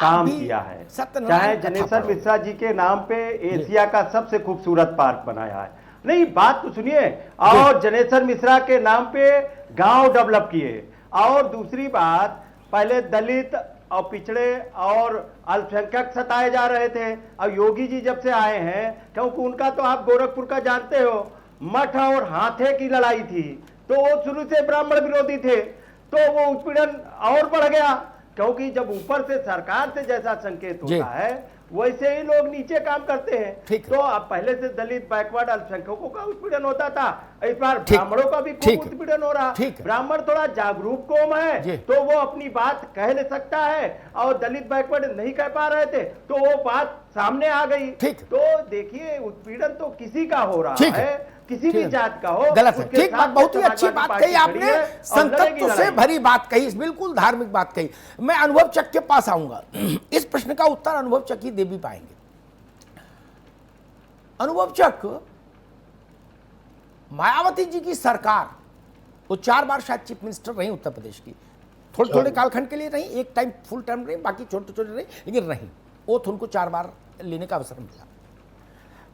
काम किया है। चाहे जनेश्वर मिश्रा जी के नाम पे एशिया का सबसे खूबसूरत पार्क बनाया है। नहीं, बात तो सुनिए। और जनेश्वर मिश्रा के नाम पे गांव डेवलप किए। और दूसरी बात, पहले दलित और पिछड़े और अल्पसंख्यक सताए जा रहे थे। और योगी जी जब से आए हैं, क्योंकि उनका तो आप गोरखपुर का जानते हो, मठ और हाथे की लड़ाई थी, तो वो शुरू से ब्राह्मण विरोधी थे, तो वो उत्पीड़न और बढ़ गया। क्योंकि जब ऊपर से सरकार से जैसा संकेत होता है, वैसे ही लोग नीचे काम करते हैं। तो अब पहले से दलित, बैकवर्ड, अल्पसंख्यकों का उत्पीड़न होता था, इस बार ब्राह्मणों का भी खूब उत्पीड़न हो रहा। ब्राह्मण थोड़ा जागरूक कौम है, तो वो अपनी बात कह ले सकता है, और दलित, बैकवर्ड नहीं कह पा रहे थे, तो वो बात सामने आ गई। तो देखिए, उत्पीड़न तो किसी का हो रहा है, किसी भी जात का हो। गलत है। ठीक बात, बहुत ही अच्छी बात कही आपने, संतत्व से भरी बात कही, बिल्कुल धार्मिक बात कही। मैं अनुभव चक के पास आऊंगा। इस प्रश्न का उत्तर अनुभव चक ही दे भी पाएंगे। अनुभव चक, मायावती जी की सरकार, वो 4 बार शायद चीफ मिनिस्टर रही उत्तर प्रदेश की, थोड़े कालखंड के लिए रही, एक टाइम फुल टाइम रही, बाकी छोटे रही, लेकिन रही। ओथ उनको 4 बार लेने का अवसर मिला।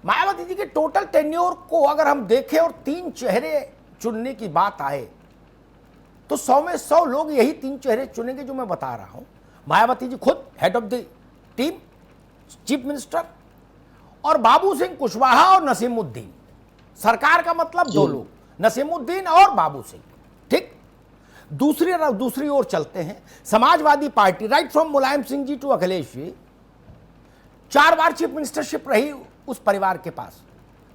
मायावती जी के टोटल टेन्योर को अगर हम देखें और 3 चेहरे चुनने की बात आए, तो 100 में 100 लोग यही 3 चेहरे चुनेंगे जो मैं बता रहा हूं। मायावती जी खुद head of the team, chief minister, और बाबू सिंह कुशवाहा और नसीमुद्दीन। सरकार का मतलब 2 लोग, नसीमुद्दीन और बाबू सिंह। ठीक, दूसरी ओर चलते हैं। Samajwadi Party, right from Mulayam Singh ji to Akhilesh ji, 4 बार चीफ मिनिस्टरशिप रही उस परिवार के पास,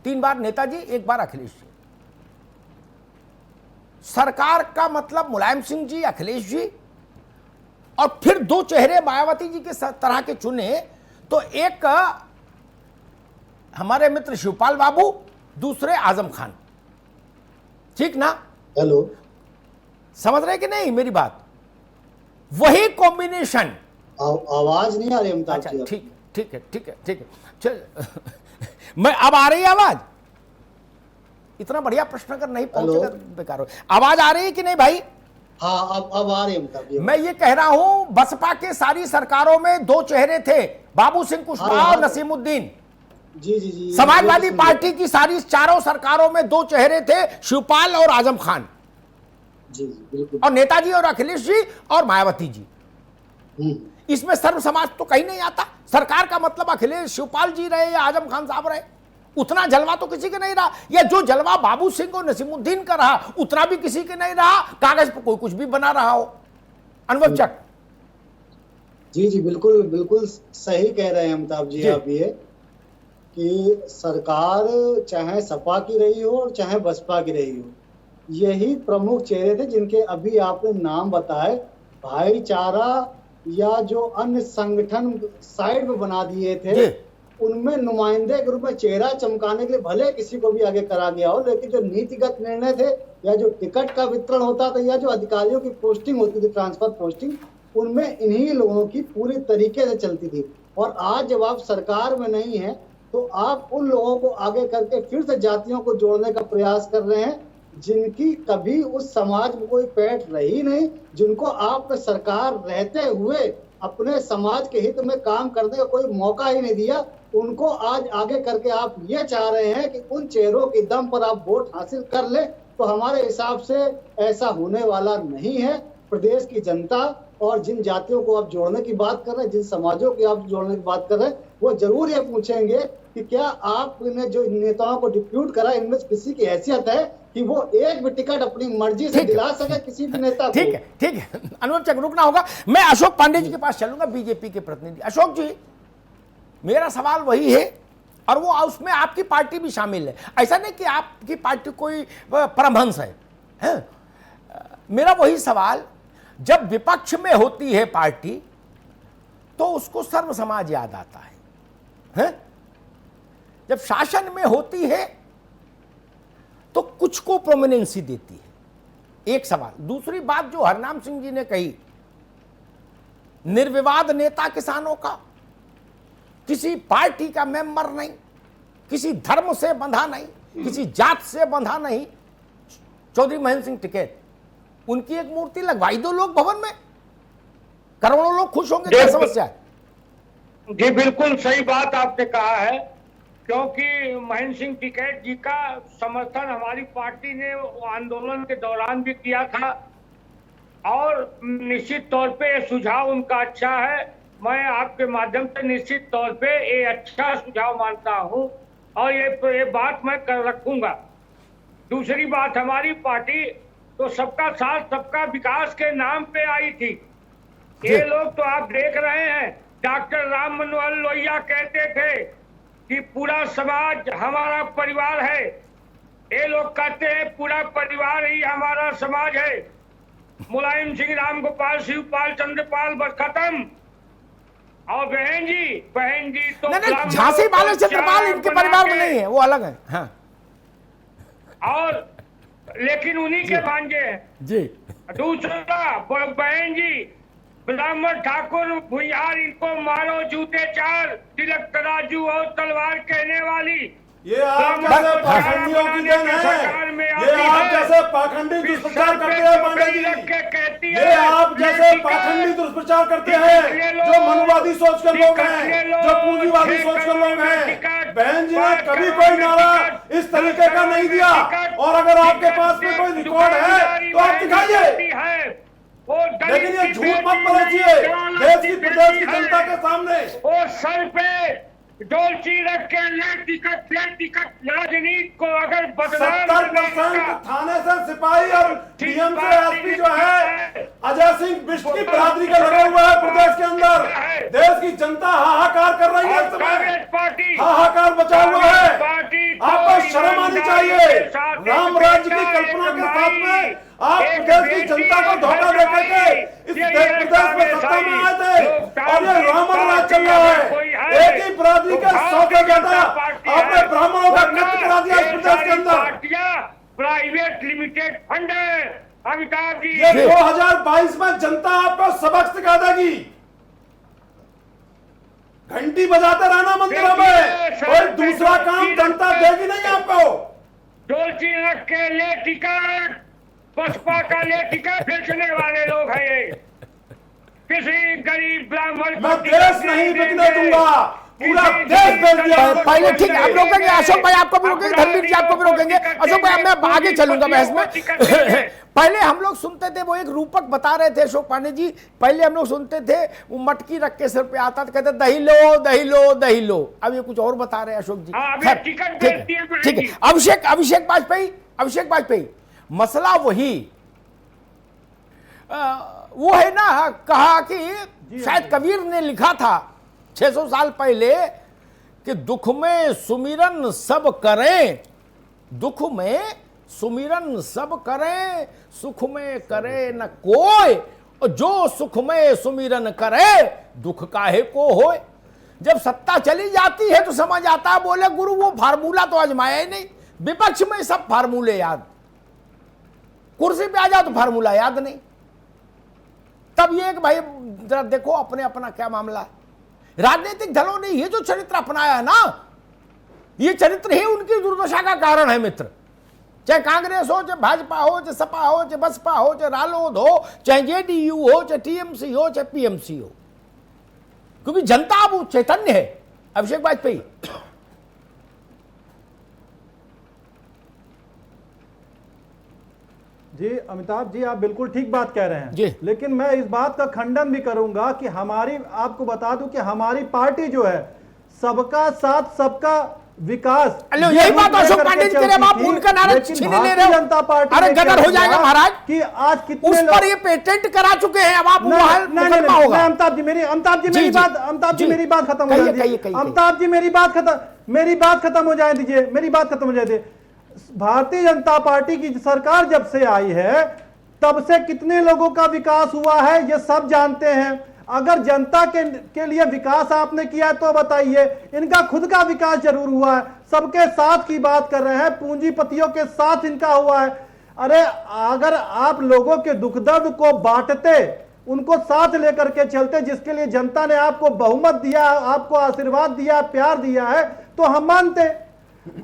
3 बार नेताजी, 1 बार अखिलेश जी। सरकार का मतलब मुलायम सिंह जी, अखिलेश जी, और फिर 2 चेहरे मायावती जी के तरह के चुने, तो एक हमारे मित्र शिवपाल बाबू, दूसरे आजम खान। ठीक ना? हेलो, समझ रहे कि नहीं मेरी बात? वही कॉम्बिनेशन। आवाज नहीं आ रही अमिताभ जी। ठीक है। मैं अब आ रही है आवाज? इतना बढ़िया प्रश्न अगर नहीं पहुंचेगा बेकार हो। आवाज आ रही है कि नहीं भाई? हाँ, अब आ रही है। मैं ये कह रहा हूं, बसपा के सारी सरकारों में 2 चेहरे थे, बाबू सिंह कुशवाहा और नसीमुद्दीन। जी जी जी। समाजवादी ये पार्टी की सारी चारों सरकारों में दो चेहरे थे, शिवपाल और आजम खान, जी जी बिल्कुल। और नेताजी और अखिलेश जी और मायावती जी। हम्म। इसमें सर्व समाज तो कहीं नहीं आता। सरकार का मतलब अखिलेश शिवपाल जी रहे या आजम खान साहब रहे, उतना जलवा तो किसी के नहीं रहा, या जो जलवा बाबू सिंह और नसीमुद्दीन का रहा उतना भी किसी के नहीं रहा। कागज पर कोई कुछ भी बना रहा हो। अनवर चक। जी जी बिल्कुल बिल्कुल सही कह रहे हैं अमिताभ जी जी। आप ये, कि सरकार चाहे सपा की रही हो और चाहे बसपा की रही हो, यही प्रमुख चेहरे थे जिनके अभी आपने नाम बताए। भाईचारा या जो अन्य संगठन साइड में बना दिए थे, जी। उनमें नुमाइंदे के रूप में चेहरा चमकाने के लिए भले किसी को भी आगे करा गया हो, लेकिन जो नीतिगत निर्णय थे या जो टिकट का वितरण होता था या जो अधिकारियों की पोस्टिंग होती थी, ट्रांसफर पोस्टिंग, उनमें इन्हीं लोगों की पूरी तरीके से चलती थी। और आज जब आप सरकार में नहीं है तो आप उन लोगों को आगे करके फिर से जातियों को जोड़ने का प्रयास कर रहे हैं, जिनकी कभी उस समाज में कोई पैठ रही नहीं, जिनको आपने सरकार रहते हुए अपने समाज के हित में काम करने का कोई मौका ही नहीं दिया, उनको आज आगे करके आप ये चाह रहे हैं कि उन चेहरों के दम पर आप वोट हासिल कर लें। तो हमारे हिसाब से ऐसा होने वाला नहीं है। प्रदेश की जनता और जिन जातियों को आप जोड़ने की बात कर रहे हैं, जिन समाजों की आप जोड़ने की बात कर रहे हैं, वो जरूर ये पूछेंगे कि क्या आपने जो नेताओं को डिप्यूट करा, इनमें किसी की हैसियत है कि वो एक भी टिकट अपनी मर्जी से ठीक है। दिला सके किसी भी नेता को। ठीक है, ठीक है। अनवर चक, रुकना होगा। मैं अशोक पांडे जी के पास चलूंगा, बीजेपी के प्रतिनिधि। अशोक जी, मेरा सवाल वही है, और वो उसमें आपकी पार्टी भी शामिल है। ऐसा नहीं कि आपकी पार्टी कोई परमहंस है? मेरा वही सवाल, जब विपक्ष में होती है पार्टी तो उसको सर्व समाज याद आता है? जब शासन में होती है तो कुछ को प्रोमिनेंसी देती है। एक सवाल। दूसरी बात जो हरनाम सिंह जी ने कही, निर्विवाद नेता किसानों का, किसी पार्टी का मेंबर नहीं, किसी धर्म से बंधा नहीं, किसी जात से बंधा नहीं, चौधरी महेंद्र सिंह टिकैत, उनकी एक मूर्ति लगवाई दो लोग भवन में, करोड़ों लोग खुश होंगे। क्या समस्या है? जी बिल्कुल सही बात आपने कहा है, क्योंकि महेंद्र सिंह टिकैत जी का समर्थन हमारी पार्टी ने आंदोलन के दौरान भी किया था, और निश्चित तौर पे ये सुझाव उनका अच्छा है। मैं आपके माध्यम से निश्चित तौर पे ये अच्छा सुझाव मानता हूं, और ये बात मैं कर रखूंगा। दूसरी बात, हमारी पार्टी तो सबका साथ सबका विकास के नाम पे आई थी। ये लोग तो आप देख रहे हैं, डॉक्टर राम मनोहर लोहिया कहते थे कि पूरा समाज हमारा परिवार है। ये लोग कहते हैं पूरा परिवार ही हमारा समाज है। मुलायम सिंह, राम गोपाल, शिवपाल, चंद्रपाल, बस खत्म। और बहन जी तो नहीं, झांसी वाले चंद्रपाल इनके परिवार में नहीं है, वो अलग है। हाँ। और लेकिन उन्हीं के भांजे हैं जी। दूसरा, बहन जी, ब्राह्मण, ठाकुर, भुइयार, इनको मारो जूते चार, तिलक तराजू और तलवार कहने वाली ये आप जैसे पाखंडियों की देन है। ये आप जैसे पाखंडी दुष्प्रचार करते हैं पांडे जी। ये आप जैसे पाखंडी दुष्प्रचार करते हैं, जो मनुवादी सोच के लोग हैं, जो पूंजीवादी सोच के लोग हैं। बहन जी ने कभी कोई नारा इस तरीके का नहीं दिया, और अगर आपके पास में कोई रिकॉर्ड है तो आप दिखाइए, लेकिन ये झूठ मत परोसिए देश की, प्रदेश की जनता के सामने। और सर पे डोलची रख के ले टिकट राजनीति को अगर बदनाम 70% थाने से सिपाही और डीएम से एसपी जो है अजय सिंह बिष्ट की बरादरी का लगा हुआ है प्रदेश के अंदर। देश की जनता हाहाकार कर रही है इस समय, हाहाकार मचा हुआ है। आपको शर्म आनी चाहिए। राम राज्य की कल्पना के साथ में आप प्रदेश की जनता को धोखा दे करके इस प्रदेश में सत्ता में आए थे, और ये राम राज चल रहा है। एक ही बरादरी के 100 से ज्यादा आपने ब्राह्मणों का कत्ल करा दिया इस प्रदेश के अंदर। प्राइवेट लिमिटेड फंड है अमिताभ जी। ये 2022 में जनता आपको सबक सिखा देगी। घंटी बजाते रहना मंदिरों में, कोई दूसरा काम जनता देगी नहीं आपको। डोलची रख के ले टिकट, बसपा का ले टिकट बेचने वाले लोग हैं ये। किसी गरीब ब्राह्मण मैं देश नहीं बिकने दूंगा, पूरा देश बेच दिया। पहले ठीक है, हम रोकेंगे अशोक भाई, आपको भी रोकेंगे, धर्मवीर जी आपको भी रोकेंगे। अशोक भाई मैं आगे चलूंगा बहस में। पहले हम लोग सुनते थे, वो एक रूपक बता रहे थे अशोक पांडे जी, पहले हम लोग सुनते थे वो मटकी रख के सिर पे आता था, कहते दही लो दही लो दही लो। अब ये कुछ और बता रहे हैं अशोक जी। खैर, ठीक है। अभिषेक वाजपेयी मसला वही वो है ना, कहा कि शायद कबीर ने लिखा था 600 साल पहले कि दुख में सुमिरन सब करें, दुख में सुमिरन सब करें, सुख में करे न कोई, और जो सुख में सुमिरन करे दुख काहे को होए। जब सत्ता चली जाती है तो समझ आता है, बोले गुरु वो फार्मूला तो आजमाया ही नहीं, विपक्ष में सब फार्मूले याद, कुर्सी पे आ जाओ तो फार्मूला याद नहीं। तब ये कि भाई जरा देखो अपने अपना क्या मामला है। राजनीतिक दलों ने ये जो चरित्र अपनाया है ना, ये चरित्र ही उनकी दुर्दशा का कारण है मित्र। चाहे कांग्रेस हो, चाहे भाजपा हो, चाहे सपा हो, चाहे बसपा हो, चाहे रालोद हो, चाहे जेडीयू हो, चाहे टीएमसी हो, चाहे पीएमसी हो, क्योंकि जनता अब चैतन्य है। अभिषेक वाजपेयी जी अमिताभ जी, आप बिल्कुल ठीक बात कह रहे हैं जी। लेकिन मैं इस बात का खंडन भी करूंगा कि हमारी, आपको बता दूं कि हमारी पार्टी जो है सबका साथ सबका विकास, यही बात अशोक पांडे जी कह रहे हैं, आप उनका नारा छीने ले रहे हो। जनता पार्टी अरे गदर हो जाएगा महाराज कि आज कितने उस पर ये पेटेंट करा चुके हैं, अब आप मुकदमा होगा। अमिताभ जी मेरी बात खत्म हो जाए, अमिताभ जी मेरी बात खत्म हो जाए दीजिए, मेरी बात खत्म हो जाए। भारतीय जनता पार्टी की सरकार जब से आई है तब से कितने लोगों का विकास हुआ है ये सब जानते हैं। अगर जनता के लिए विकास आपने किया है तो बताइए, इनका खुद का विकास जरूर हुआ है। सबके साथ की बात कर रहे हैं, पूंजीपतियों के साथ इनका हुआ है। अरे अगर आप लोगों के दुख दर्द को बांटते, उनको साथ लेकर के चलते, जिसके लिए जनता ने आपको बहुमत दिया, आपको आशीर्वाद दिया, प्यार दिया है, तो हम मानते।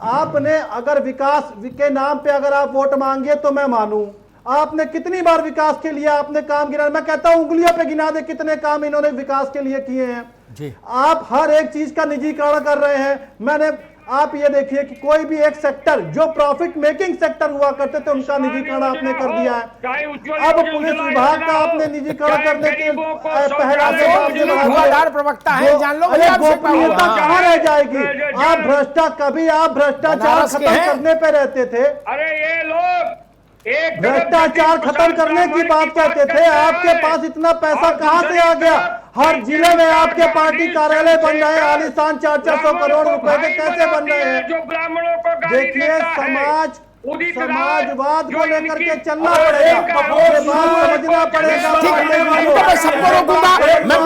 आपने अगर विकास के नाम पे अगर आप वोट मांगे तो मैं मानूं, आपने कितनी बार विकास के लिए आपने काम गिना, मैं कहता हूं उंगलियों पे गिना दे कितने काम इन्होंने विकास के लिए किए हैं जी। आप हर एक चीज का निजीकरण कर रहे हैं। आप ये देखिए कि कोई भी एक सेक्टर जो प्रॉफिट मेकिंग सेक्टर हुआ करते थे उनका निजीकरण आपने कर दिया है। अब पुलिस विभाग का आपने निजीकरण करने के पहला प्रवक्ता है, जान लो गोपनीयता कहाँ रह जाएगी। आप भ्रष्टाचार खत्म करने पे रहते थे, अरे ये लोग भ्रष्टाचार खत्म करने की बात कहते थे। आपके पास इतना पैसा कहां से आ गया? हर जिले में आपके पार्टी कार्यालय बन रहे हैं, आलीशान 400 करोड़ रुपए के कैसे बन रहे हैं? जो ब्राह्मणों को देखिए, समाजवाद को लेकर के चलना पड़ेगा, समझना पड़ेगा। सबको रोकूंगा मैं,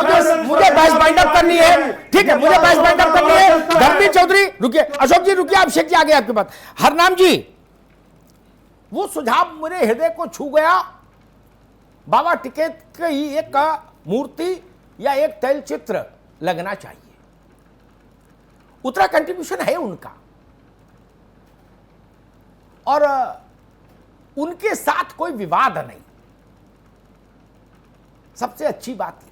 मुझे बहस बाइंड अप करनी है। ठीक है, मुझे बहस बाइंड अप करनी है। धर्मवीर चौधरी रुकिए, अशोक जी रुकिए, अभिषेक जी आगे आपकी बात। हरनाम जी, वो सुझाव मेरे हृदय को छू गया। बाबा टिकैत की एक मूर्ति या एक तैलचित्र लगना चाहिए, उतना कंट्रीब्यूशन है उनका, और उनके साथ कोई विवाद नहीं। सबसे अच्छी बात है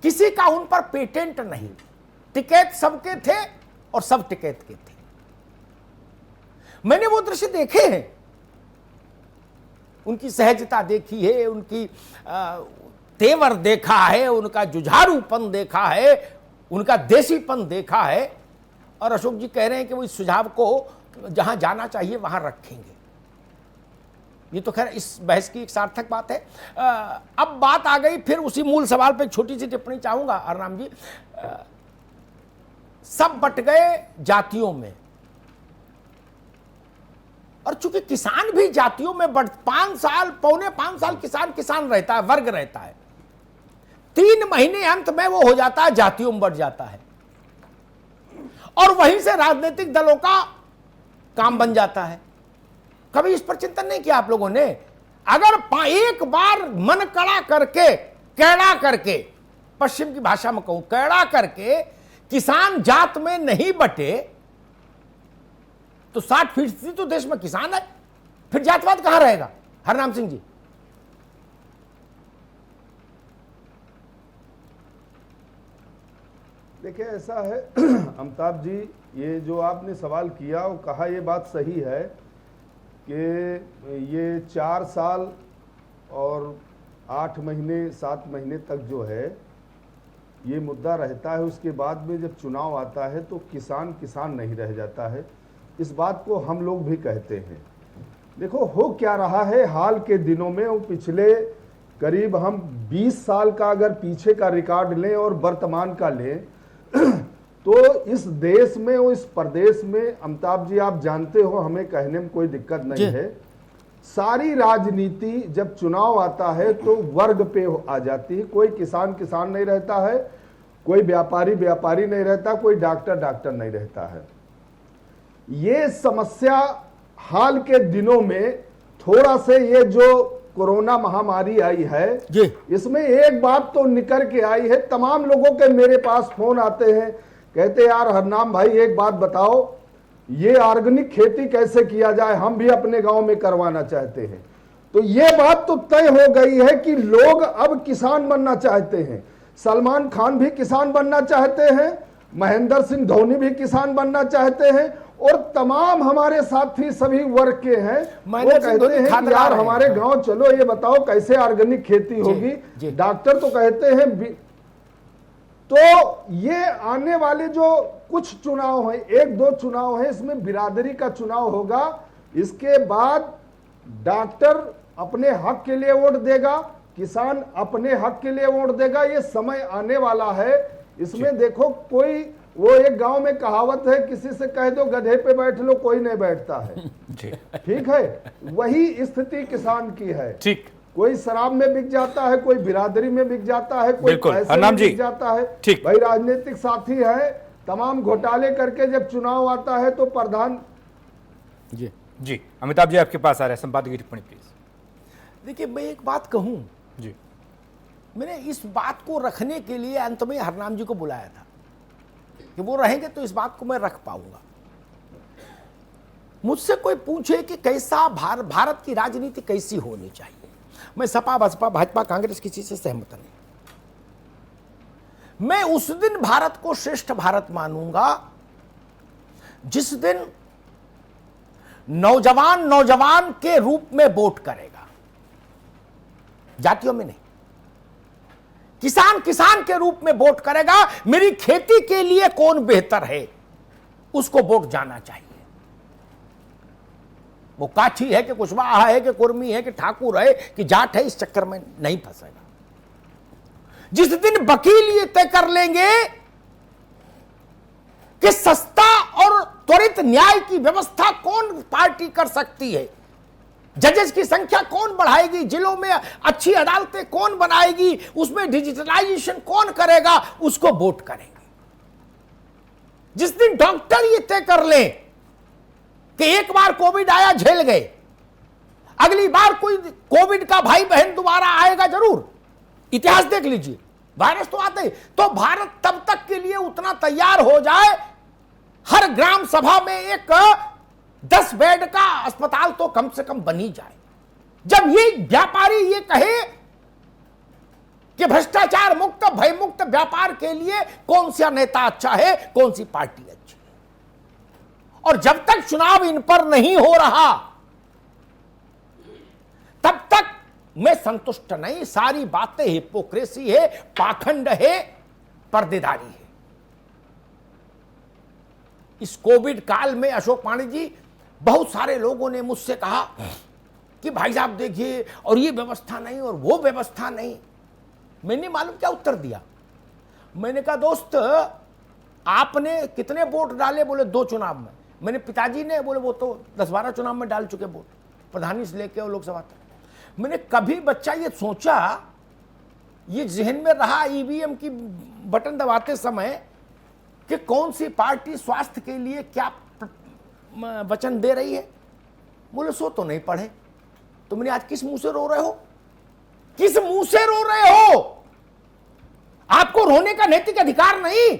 किसी का उन पर पेटेंट नहीं। टिकैत सबके थे और सब टिकैत के थे। मैंने वो दृश्य देखे हैं, उनकी सहजता देखी है, उनकी तेवर देखा है, उनका जुझारूपन देखा है, उनका देसीपन देखा है। और अशोक जी कह रहे हैं कि वो इस सुझाव को जहां जाना चाहिए वहां रखेंगे। ये तो खैर इस बहस की एक सार्थक बात है। अब बात आ गई फिर उसी मूल सवाल पे एक छोटी सी टिप्पणी चाहूंगा हरनाम जी। सब बट गए जातियों में, और चूंकि किसान भी जातियों में बढ़ 5 साल, पौने 5 साल किसान रहता है, वर्ग रहता है। 3 महीने अंत में वो हो जाता है जातियों में बढ़ जाता है, और वहीं से राजनीतिक दलों का काम बन जाता है। कभी इस पर चिंतन नहीं किया आप लोगों ने? अगर एक बार मन कैड़ा करके, पश्चिम की भाषा में कहूं कैड़ा करके किसान जात में नहीं बटे तो 60% तो देश में किसान है, फिर जातवाद कहां रहेगा? हरनाम सिंह जी। देखिए ऐसा है अमिताभ जी, ये जो आपने सवाल किया वो कहा, ये बात सही है कि ये 4 साल और 8 महीने 7 महीने तक जो है ये मुद्दा रहता है। उसके बाद में जब चुनाव आता है तो किसान किसान नहीं रह जाता है। इस बात को हम लोग भी कहते हैं। देखो हो क्या रहा है हाल के दिनों में, वो पिछले करीब हम 20 साल का अगर पीछे का रिकॉर्ड लें और वर्तमान का लें तो इस देश में और इस प्रदेश में, अमिताभ जी आप जानते हो, हमें कहने में कोई दिक्कत नहीं है, सारी राजनीति जब चुनाव आता है तो वर्ग पे आ जाती है। कोई किसान किसान नहीं रहता है, कोई व्यापारी व्यापारी नहीं रहता, कोई डॉक्टर डॉक्टर नहीं रहता है। ये समस्या हाल के दिनों में थोड़ा से, ये जो कोरोना महामारी आई है जी, इसमें एक बात तो निकल के आई है। तमाम लोगों के मेरे पास फोन आते हैं, कहते यार हरनाम भाई एक बात बताओ, ये ऑर्गेनिक खेती कैसे किया जाए, हम भी अपने गांव में करवाना चाहते हैं। तो ये बात तो तय हो गई है कि लोग अब किसान बनना चाहते हैं। सलमान खान भी किसान बनना चाहते हैं, महेंद्र सिंह धोनी भी किसान बनना चाहते हैं, और तमाम हमारे साथी सभी वर्ग के हैं, वो कहते हैं कि यार हमारे गांव चलो, ये बताओ कैसे ऑर्गेनिक खेती होगी। डॉक्टर तो कहते हैं। तो ये आने वाले जो कुछ चुनाव हैं, 1-2 चुनाव हैं, इसमें बिरादरी का चुनाव होगा। इसके बाद डॉक्टर अपने हक के लिए वोट देगा, किसान अपने हक के लिए वोट देगा। ये समय आने वाला है। इसमें देखो कोई, वो एक गांव में कहावत है, किसी से कह दो गधे पे बैठ लो, कोई नहीं बैठता है। ठीक है, वही स्थिति किसान की है। ठीक, कोई शराब में बिक जाता है, कोई बिरादरी में बिक जाता है, कोई पैसे में बिक जाता है। भाई राजनीतिक साथी है, तमाम घोटाले करके जब चुनाव आता है तो प्रधान। जी अमिताभ जी आपके पास आ रहे हैं, संपादक की टिप्पणी प्लीज। देखिए मैं एक बात कहूं जी, मैंने इस बात को रखने के लिए अंत में हरनाम जी को बुलाया था कि वो रहेंगे तो इस बात को मैं रख पाऊंगा। मुझसे कोई पूछे कि कैसा भारत की राजनीति कैसी होनी चाहिए, मैं सपा बसपा भाजपा कांग्रेस किसी से सहमत नहीं। मैं उस दिन भारत को श्रेष्ठ भारत मानूंगा जिस दिन नौजवान के रूप में वोट करेगा, जातियों में नहीं। किसान के रूप में वोट करेगा। मेरी खेती के लिए कौन बेहतर है उसको वोट जाना चाहिए। वो काठी है कि कुशवाहा है कि कुर्मी है कि ठाकुर है कि जाट है, इस चक्कर में नहीं फंसेगा। जिस दिन वकील ये तय कर लेंगे कि सस्ता और त्वरित न्याय की व्यवस्था कौन पार्टी कर सकती है, जजेस की संख्या कौन बढ़ाएगी, जिलों में अच्छी अदालतें कौन बनाएगी, उसमें डिजिटलाइजेशन कौन करेगा, उसको वोट करेंगे। जिस दिन डॉक्टर ये तय कर लें कि एक बार कोविड आया झेल गए, अगली बार कोई कोविड का भाई बहन दोबारा आएगा जरूर, इतिहास देख लीजिए, वायरस तो आते ही, तो भारत तब तक के लिए उतना तैयार हो जाए, हर ग्राम सभा में एक 10 बेड का अस्पताल तो कम से कम बन ही जाए। जब ये व्यापारी ये कहे कि भ्रष्टाचार मुक्त भय मुक्त व्यापार के लिए कौन सा नेता अच्छा है, कौन सी पार्टी अच्छी है, और जब तक चुनाव इन पर नहीं हो रहा तब तक मैं संतुष्ट नहीं। सारी बातें हिपोक्रेसी है, पाखंड है, पर्देदारी है। इस कोविड काल में अशोक पांडे जी, बहुत सारे लोगों ने मुझसे कहा कि भाई साहब देखिए, और ये व्यवस्था नहीं और वो व्यवस्था नहीं। मैंने मालूम क्या उत्तर दिया, मैंने कहा दोस्त आपने कितने वोट डाले, बोले 2 चुनाव में। मैंने पिताजी ने, बोले वो तो 10-12 चुनाव में डाल चुके वोट, प्रधानी से लेकर और लोकसभा तक। मैंने कभी बच्चा ये सोचा, ये जहन में रहा ईवीएम की बटन दबाते समय कि कौन सी पार्टी स्वास्थ्य के लिए क्या वचन दे रही है। बोले सो तो नहीं पढ़े। तो मैंने आज किस मुंह से रो रहे हो, किस मुंह से रो रहे हो? आपको रोने का नैतिक अधिकार नहीं।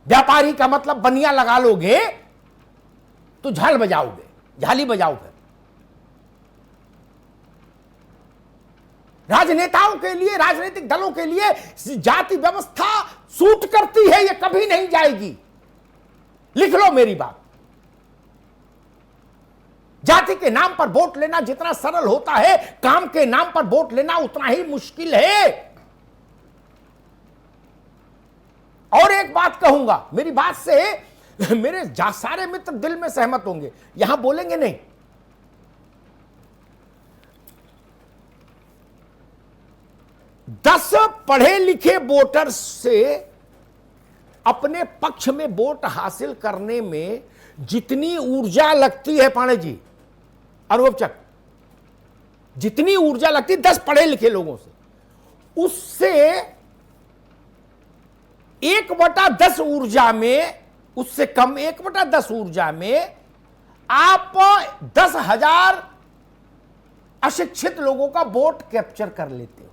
व्यापारी का मतलब बनिया लगा लोगे तो झाल बजाओगे, झाली बजाओगे। राजनेताओं के लिए, राजनीतिक दलों के लिए जाति व्यवस्था सूट करती है, ये कभी नहीं जाएगी। लिख लो मेरी बात। जाति के नाम पर वोट लेना जितना सरल होता है, काम के नाम पर वोट लेना उतना ही मुश्किल है। और एक बात कहूंगा, मेरी बात से मेरे सारे मित्र दिल में सहमत होंगे, यहां बोलेंगे नहीं। 10 पढ़े लिखे वोटर्स से अपने पक्ष में वोट हासिल करने में जितनी ऊर्जा लगती है, पांडे जी, अनुभव चक, जितनी ऊर्जा लगती है 10 पढ़े लिखे लोगों से, उससे 1/10 ऊर्जा में, उससे कम 1/10 ऊर्जा में आप 10,000 अशिक्षित लोगों का वोट कैप्चर कर लेते हो।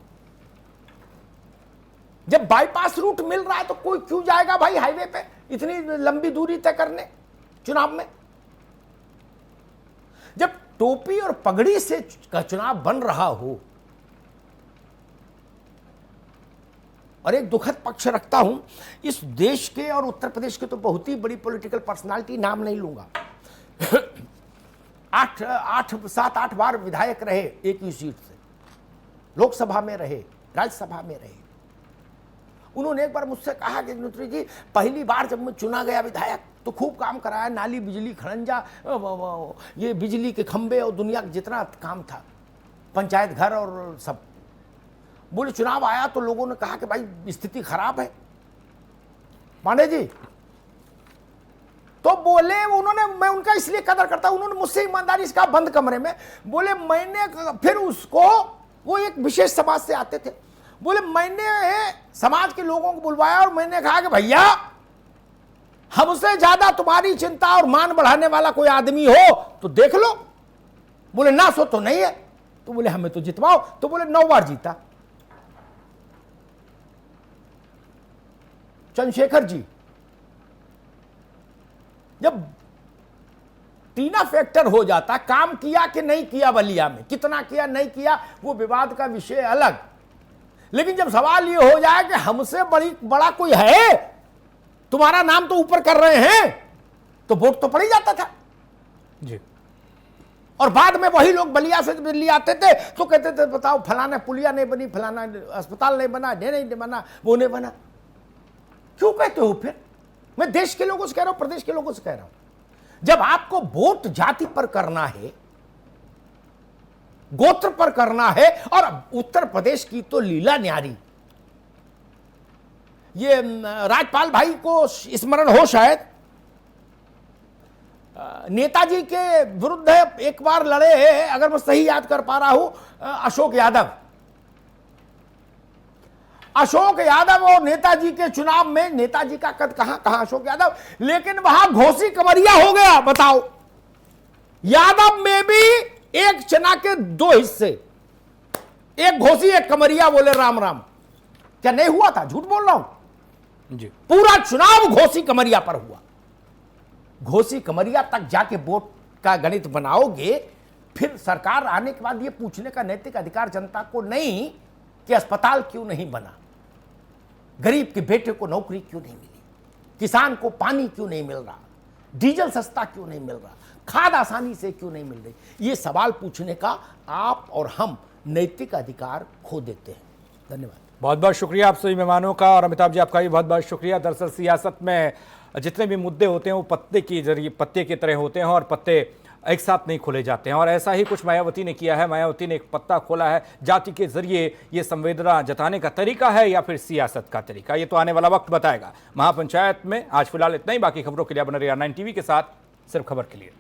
जब बाईपास रूट मिल रहा है तो कोई क्यों जाएगा भाई हाईवे पे इतनी लंबी दूरी तय करने चुनाव में? जब टोपी और पगड़ी से का चुनाव बन रहा हो, और एक दुखद पक्ष रखता हूं, इस देश के और उत्तर प्रदेश के तो बहुत ही बड़ी पॉलिटिकल पर्सनालिटी, नाम नहीं लूंगा, 7-8 बार विधायक रहे एक ही सीट से, लोकसभा में रहे, राज्यसभा में रहे। उन्होंने एक बार मुझसे कहा कि नुत्री जी, पहली बार जब मैं चुना गया विधायक तो खूब काम कराया, नाली, बिजली, खड़ंजा, ये बिजली के खंबे और दुनिया का जितना काम था, पंचायत घर और सब। बोले चुनाव आया तो लोगों ने कहा कि भाई स्थिति खराब है पांडे जी। तो बोले उन्होंने, मैं उनका इसलिए कदर करता हूं, उन्होंने मुझसे ईमानदारी से कहा बंद कमरे में, बोले मैंने फिर उसको, वो एक विशेष समाज से आते थे, बोले मैंने समाज के लोगों को बुलवाया और मैंने कहा कि भैया हमसे ज्यादा तुम्हारी चिंता और मान बढ़ाने वाला कोई आदमी हो तो देख लो। बोले ना सो तो नहीं है। तो बोले हमें तो जितवाओ। तो बोले 9 बार जीता चंद्रशेखर जी। जब टीना फैक्टर हो जाता, काम किया कि नहीं किया बलिया में, कितना किया नहीं किया वो विवाद का विषय अलग, लेकिन जब सवाल ये हो जाए कि हमसे बड़ा कोई है, तुम्हारा नाम तो ऊपर कर रहे हैं, तो वोट तो पड़ ही जाता था जी। और बाद में वही लोग बलिया से दिल्ली आते थे तो कहते थे बताओ फलाना पुलिया नहीं बनी, फलाना अस्पताल नहीं बना, नहीं बना, वो नहीं बना। क्यों कहते हो फिर? मैं देश के लोगों से कह रहा हूं, प्रदेश के लोगों से कह रहा हूं, जब आपको वोट जाति पर करना है, गोत्र पर करना है, और उत्तर प्रदेश की तो लीला न्यारी, ये राजपाल भाई को स्मरण हो शायद, नेताजी के विरुद्ध एक बार लड़े हैं, अगर मैं सही याद कर पा रहा हूं, अशोक यादव और नेताजी के चुनाव में, नेताजी का कद कहां अशोक यादव, लेकिन वहां घोसी कमरिया हो गया। बताओ, यादव में भी एक चना के 2 हिस्से, एक घोसी एक कमरिया, बोले राम राम। क्या नहीं हुआ था? झूठ बोल रहा हूं जी। पूरा चुनाव घोसी कमरिया पर हुआ। घोसी कमरिया तक जाके वोट का गणित बनाओगे, फिर सरकार आने के बाद ये पूछने का नैतिक अधिकार जनता को नहीं कि अस्पताल क्यों नहीं बना, गरीब के बेटे को नौकरी क्यों नहीं मिली, किसान को पानी क्यों नहीं मिल रहा, डीजल सस्ता क्यों नहीं मिल रहा, खाद आसानी से क्यों नहीं मिल रही, ये सवाल पूछने का आप और हम नैतिक अधिकार खो देते हैं। धन्यवाद। बहुत बहुत शुक्रिया आप सभी मेहमानों का, और अमिताभ जी आपका भी बहुत बहुत शुक्रिया। दरअसल सियासत में जितने भी मुद्दे होते हैं वो पत्ते की तरह होते हैं, और पत्ते एक साथ नहीं खोले जाते हैं, और ऐसा ही कुछ मायावती ने किया है। मायावती ने एक पत्ता खोला है। जाति के जरिए ये संवेदना जताने का तरीका है या फिर सियासत का तरीका, ये तो आने वाला वक्त बताएगा। महापंचायत में आज फिलहाल इतना ही। बाकी खबरों के लिए बने रहिए 9 टीवी के साथ, सिर्फ खबर के लिए।